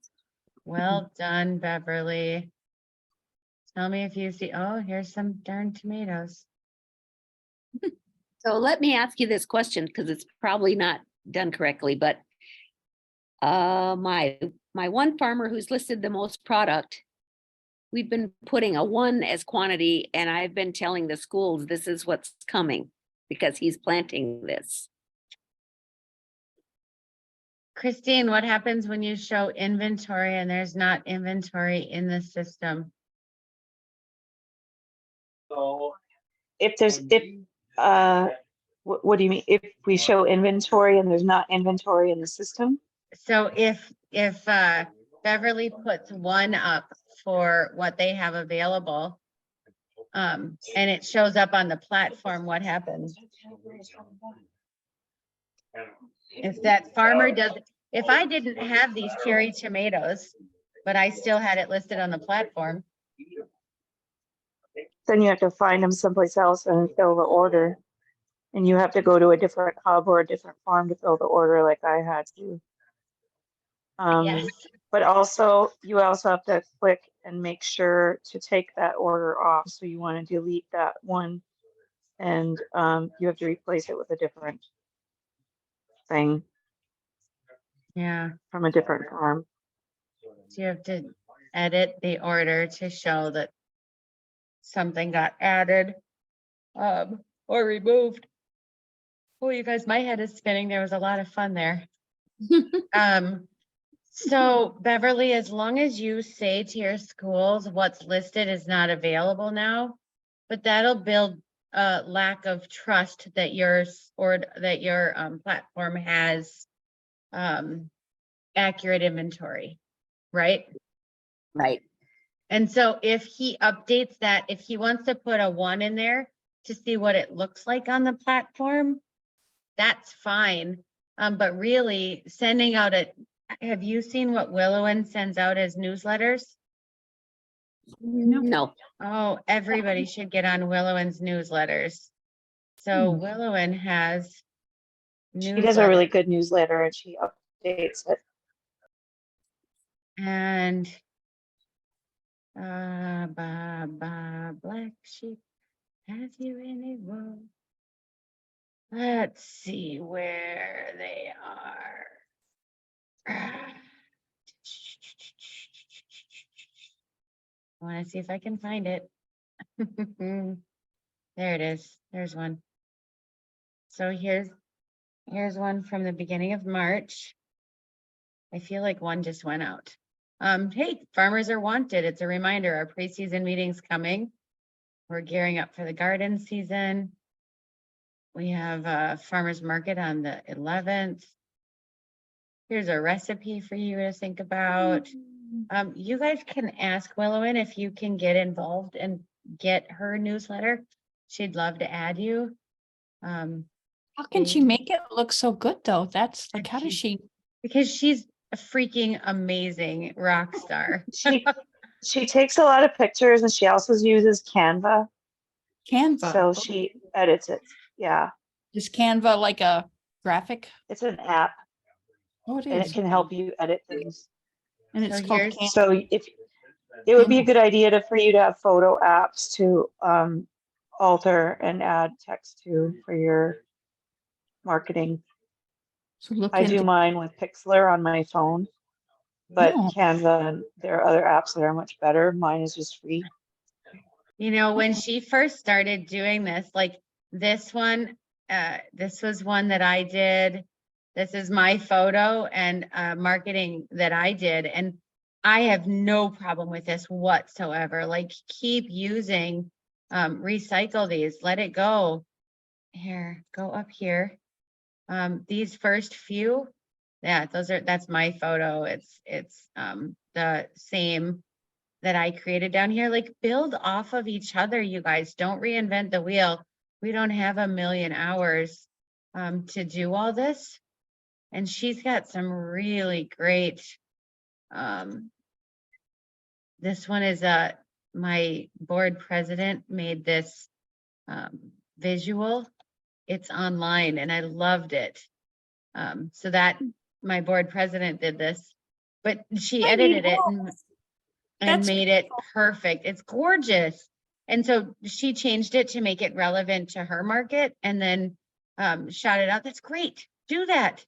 Well done, Beverly. Tell me if you see, oh, here's some darn tomatoes. So let me ask you this question, because it's probably not done correctly, but my one farmer who's listed the most product, we've been putting a 1 as quantity, and I've been telling the schools this is what's coming because he's planting this. Christine, what happens when you show inventory and there's not inventory in the system? So if what do you mean? If we show inventory and there's not inventory in the system? So if Beverly puts 1 up for what they have available, and it shows up on the platform, what happens? If that farmer doesn't, if I didn't have these cherry tomatoes, but I still had it listed on the platform, Then you have to find them someplace else and fill the order. And you have to go to a different hub or a different farm to fill the order like I had to. yes, But also, you also have to click and make sure to take that order off. So you want to delete that one and you have to replace it with a different thing yeah. from a different farm. So you have to edit the order to show that something got added, or removed. Oh, you guys, my head is spinning. There was a lot of fun there. So Beverly, as long as you say to your schools what's listed is not available now, but that'll build a lack of trust that yours or that your platform has accurate inventory, right? Right. And so if he updates that, if he wants to put a 1 in there to see what it looks like on the platform, that's fine. But really sending out have you seen what Willowen sends out as newsletters? No. Oh, everybody should get on Willowen's newsletters. So Willowen has She does a newsletters. really good newsletter and she updates it. And black sheep, have you any wool? Let's see where they are. I want to see if I can find it. There it is. There's one. So here's one from the beginning of March. I feel like one just went out. Hey, farmers are wanted. It's a reminder, our pre-season meeting's coming. We're gearing up for the garden season. We have a farmer's market on the 11th. Here's a recipe for you to think about. You guys can ask Willowen if you can get involved and get her newsletter. She'd love to add you. How can she make it look so good though? That's like, how does she? Because she's a freaking amazing rock star. She takes a lot of pictures and she also uses Canva. Canva. So she edits it. Yeah. Is Canva like a graphic? It's an app. Oh, it And is. it can help you edit things. And it's So called here's- Canva. So if it would be a good idea for you to have photo apps to alter and add text to for your marketing. So look I do into, mine with Pixlr on my phone, but Oh. Canva and there are other apps that are much better. Mine is just free. You know, when she first started doing this, like this one, this was one that I did. This is my photo and marketing that I did. And I have no problem with this whatsoever. Like keep using, recycle these, let it go. Here, go up here. These first few, yeah, that's my photo. It's the same that I created down here. Like build off of each other, you guys. Don't reinvent the wheel. We don't have a million hours to do all this. And she's got some really great This one is, my board president made this visual. It's online and I loved it. So that my board president did this, but she edited it and That's made it perfect. It's gorgeous. And so she changed it to make it relevant to her market and then shot it out. That's great. Do that.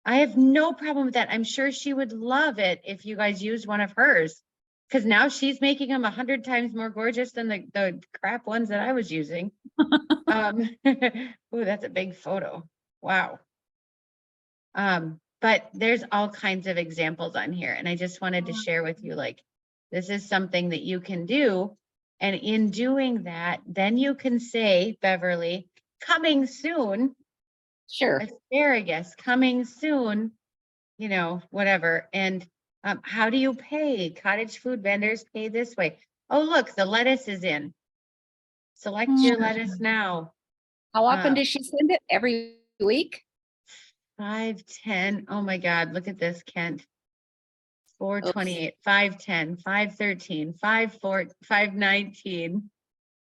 I have no problem with that. I'm sure she would love it if you guys used one of hers. Because now she's making them 100 times more gorgeous than the crap ones that I was using. Oh, that's a big photo. Wow. But there's all kinds of examples on here. And I just wanted to share with you, like, this is something that you can do. And in doing that, then you can say, Beverly, coming soon, Sure. asparagus coming soon, you know, whatever. And how do you pay? Cottage food vendors pay this way. Oh, look, the lettuce is in. Select your lettuce now. How often does she send it? Every week? 510. Oh my God, look at this, Kent. 428, 510, 513, 54, 519.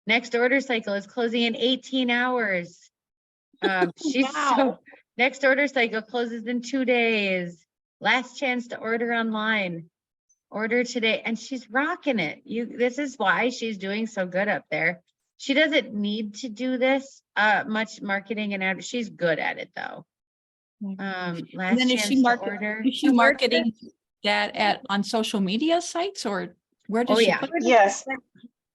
Next order cycle is closing in 18 hours. She's so, next order cycle closes in 2 days. Last chance to order online. Order today. And she's rocking it. This is why she's doing so good up there. She doesn't need to do this much marketing and ad. She's good at it though. And Last then chance to order. is she marketing that on social media sites, or where does Oh, she yeah. put it? Yes.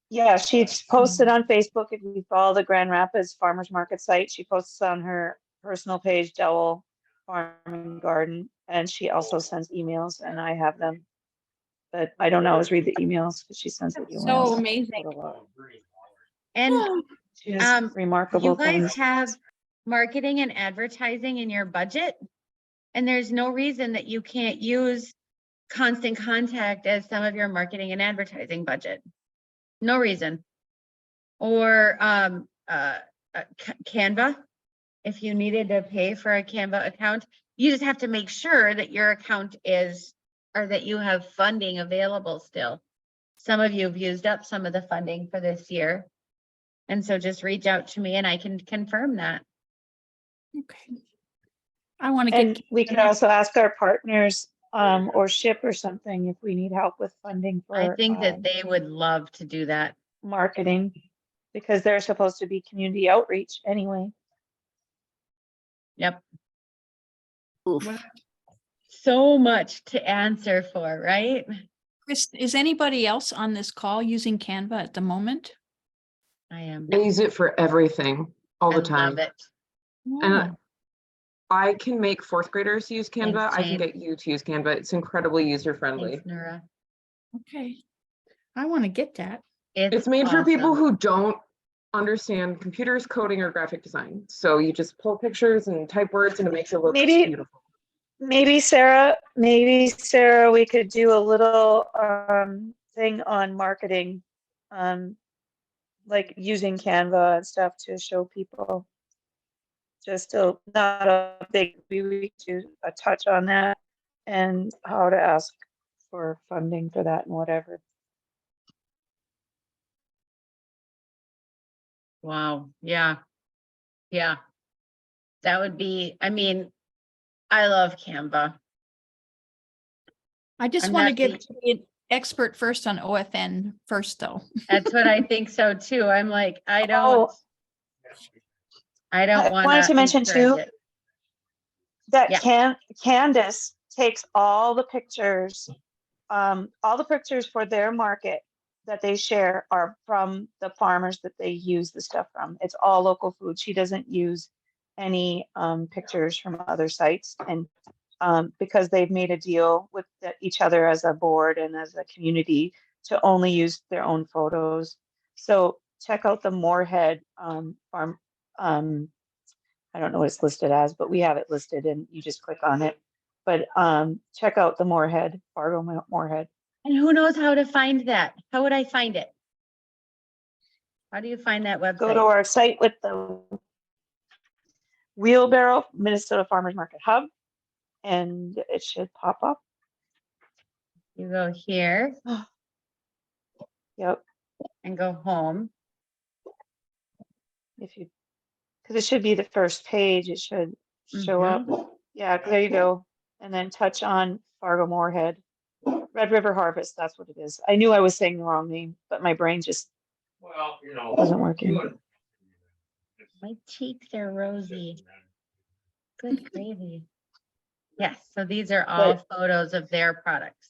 Yeah, she's posted on Facebook. If you follow the Grand Rapids Farmers Market site, she posts on her personal page, Dowell Farm and Garden, and she also sends emails, and I have them. But I don't always read the emails because she sends the emails. So amazing. And She has remarkable you guys things. have marketing and advertising in your budget, and there's no reason that you can't use Constant Contact as some of your marketing and advertising budget. No reason. Or Canva, if you needed to pay for a Canva account, you just have to make sure that your account is, or that you have funding available still. Some of you have used up some of the funding for this year. And so just reach out to me and I can confirm that. Okay. I want to And get. we could also ask our partners or SHIP or something if we need help with funding for I think that they would love to do that. marketing, because they're supposed to be community outreach anyway. Yep. So much to answer for, right? Chris, is anybody else on this call using Canva at the moment? I am. I use it for everything all the I time. love it. And I can make fourth graders use Canva. Thanks, I can Jane. get you to use Canva. It's incredibly user-friendly. Thanks, Nora. Okay. I want to get that. It's made for people awesome. who don't understand computers, coding, or graphic design. So you just pull pictures and type words and it makes it look beautiful. Maybe Sarah, we could do a little thing on marketing, like using Canva and stuff to show people. Just not a big, we do a touch on that and how to ask for funding for that and whatever. Wow. Yeah. Yeah. That would be, I mean, I love Canva. I just I'm want to not get an expert first on OFN first, though. That's what I think so too. I'm like, I don't I want wanted to mention too that Yeah. Candace takes all the pictures for their market that they share are from the farmers that they use the stuff from. It's all local food. She doesn't use any pictures from other sites, and because they've made a deal with each other as a board and as a community to only use their own photos. So check out the Moorhead farm. I don't know what it's listed as, but we have it listed and you just click on it. But check out the Moorhead, Fargo Moorhead. And who knows how to find that? How would I find it? How do you find that website? Go to our site with the wheelbarrow, Minnesota Farmers Market Hub, and it should pop up. You go here. Yep, and go home. if you, because it should be the first page, it should show up. Yeah, there you go. And then touch on Fargo Moorhead. Red River Harvest, that's what it is. I knew I was saying the wrong name, but my brain just wasn't working. My cheeks are rosy. Good gravy. Yes, so these are all photos of their products.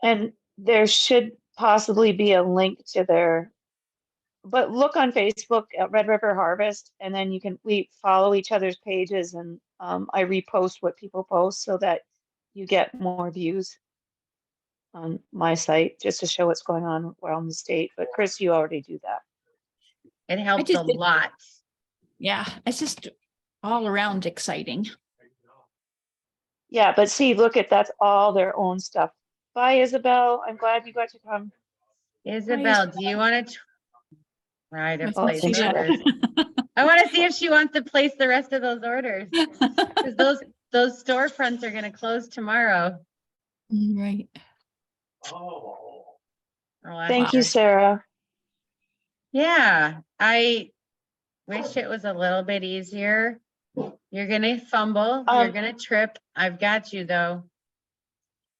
And there should possibly be a link to their, but look on Facebook at Red River Harvest, and then we follow each other's pages, and I repost what people post so that you get more views on my site, just to show what's going on around the state. But Chris, you already do that. It helps a lot. Yeah, it's just all around exciting. Yeah, but see, look at, that's all their own stuff. Bye, Isabel. I'm glad you got to come. Isabel, do you want to try to I place think she- orders? I want to see if she wants to place the rest of those orders. Because those storefronts are going to close tomorrow. Right. Thank you, Sarah. Yeah, I wish it was a little bit easier. You're gonna fumble, you're gonna trip. I've got you though.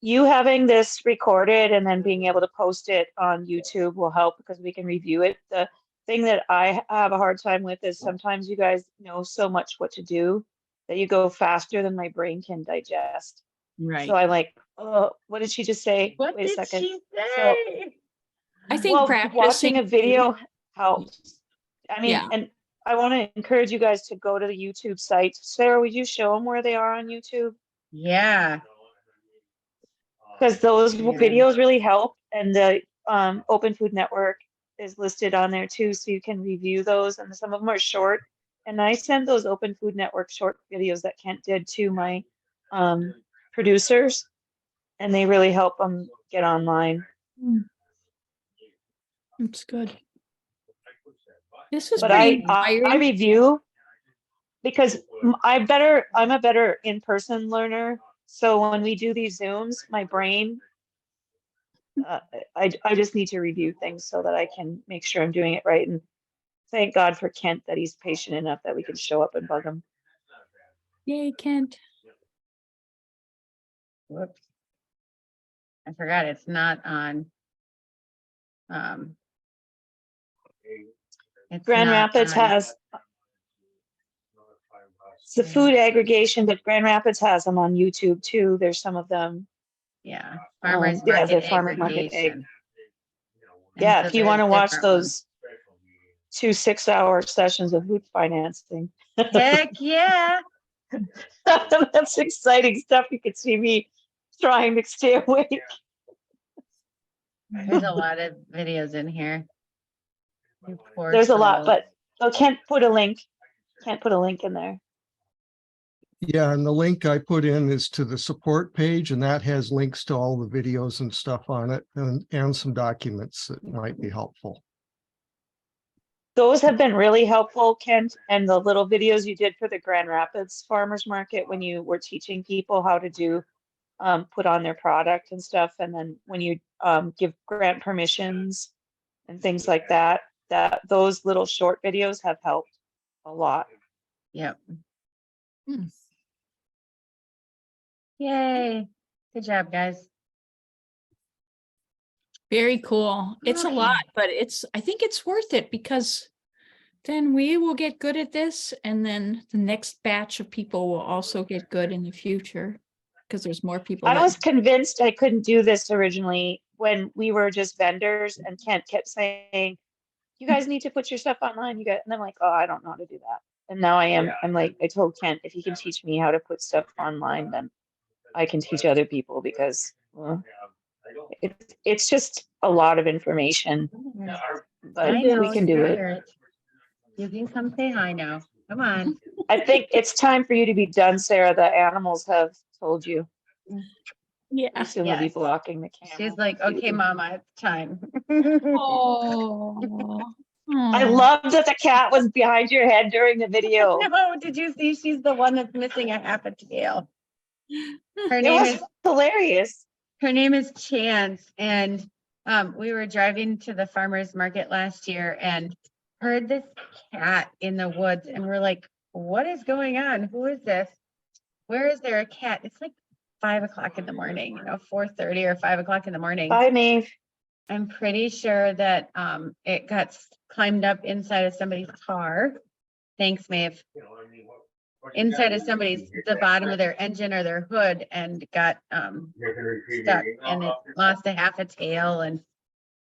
You having this recorded and then being able to post it on YouTube will help because we can review it. The thing that I have a hard time with is sometimes you guys know so much what to do that you go faster than my brain can digest. Right. So I'm like, oh, what did she just say? What Wait a did second. she So, say? I think watching practicing a video helps. I mean, Yeah. and I want to encourage you guys to go to the YouTube site. Sarah, would you show them where they are on YouTube? Yeah, Because those Yeah. videos really help, and the Open Food Network is listed on there too, so you can review those, and some of them are short. And I send those Open Food Network short videos that Kent did to my producers, and they really help them get online. it's good. This was But pretty I inspiring. review because I'm a better in-person learner. So when we do these Zooms, my brain, I just need to review things so that I can make sure I'm doing it right. And thank God for Kent that he's patient enough that we can show up and bug him. Yay, Kent. whoops. I forgot it's not on. It's Grand not Rapids on- has it's the food aggregation, but Grand Rapids has them on YouTube too. There's some of them. Yeah, farmers Yeah, market the farmers market aggregation. And Yeah, so if you want to there's watch different those 2 6-hour sessions of food financing. ones. Heck, yeah. That's exciting stuff. You could see me trying to stay awake. There's a lot of videos in here. You poor There's a lot, soul. but can't put a link in there. Yeah, and the link I put in is to the support page, and that has links to all the videos and stuff on it, and some documents that might be helpful. Those have been really helpful, Kent, and the little videos you did for the Grand Rapids Farmers Market when you were teaching people how to do put on their product and stuff, and then when you give grant permissions and things like that, those little short videos have helped a lot. Yep. Hmm. Yay. Good job, guys. Very cool. It's a Okay. lot, but I think it's worth it because then we will get good at this, and then the next batch of people will also get good in the future because there's more people. I was convinced I couldn't do this originally when we were just vendors, and Kent kept saying, you guys need to put your stuff online. And I'm like, oh, I don't know how to do that. And now I am. I'm like, I told Kent, if he can teach me how to put stuff online, then I can teach other people, because it's just a lot of information, but we can do it. You can come say hi now. Come on. I think it's time for you to be done, Sarah. The animals have told you. Yeah. Soon they'll be Yes. blocking the camera. She's like, okay, mama, it's time. Oh. I love that the cat was behind your head during the video. No, did you see? She's the one that's missing a half a tail. Her It name was is hilarious. Her name is Chance, and We were driving to the farmer's market last year and heard this cat in the woods and we're like, what is going on? Who is this? Where is there a cat? It's like 5 o'clock in the morning, 4:30 or 5 o'clock in the morning. Bye, Maeve. I'm pretty sure that it got climbed up inside of somebody's car. Thanks, Maeve. Inside of the bottom of their engine or their hood and got stuck and it lost a half a tail and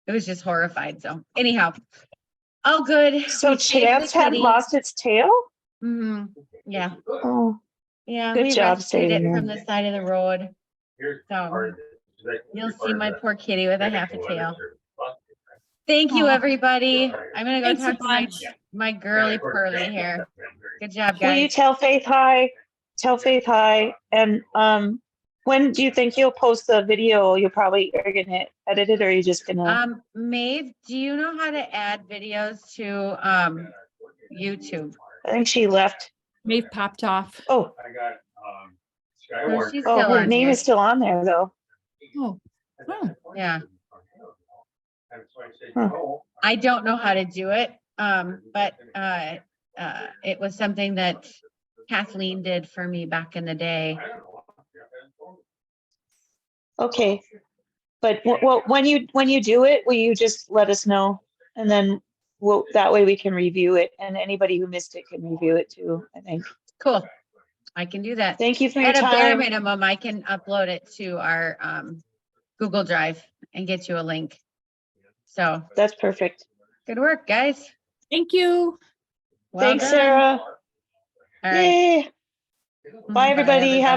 it was just horrified. So anyhow, all good. So We saved the Chance had kitty. lost its tail? Mhm. Yeah, Oh, yeah. Good We job rescued it saving from her. the side of the road. So you'll see my poor kitty with a half a tail. Thank you, Aw. everybody. I'm gonna go Thanks a talk to my, bunch. my girly pearly here. Good job, will you guys. tell Faith hi? Tell Faith hi. And when do you think you'll post the video? You're probably are gonna edit it, or are you just gonna? Maeve, do you know how to add videos to YouTube? I think she left. Maeve popped off. Oh, No, she's oh, still her on name here. is still on there though. Oh, Yeah, Huh. I don't know how to do it, but it was something that Kathleen did for me back in the day. Okay, but well, when you do it, will you just let us know, and then that way we can review it, and anybody who missed it can review it too. I think. Cool. I can do that. Thank you for your At a bare time. minimum, I can upload it to our Google Drive and get you a link. So That's perfect. good work, guys. thank you. Well Thanks, done. Sarah. All right. Yay. Bye, everybody. Have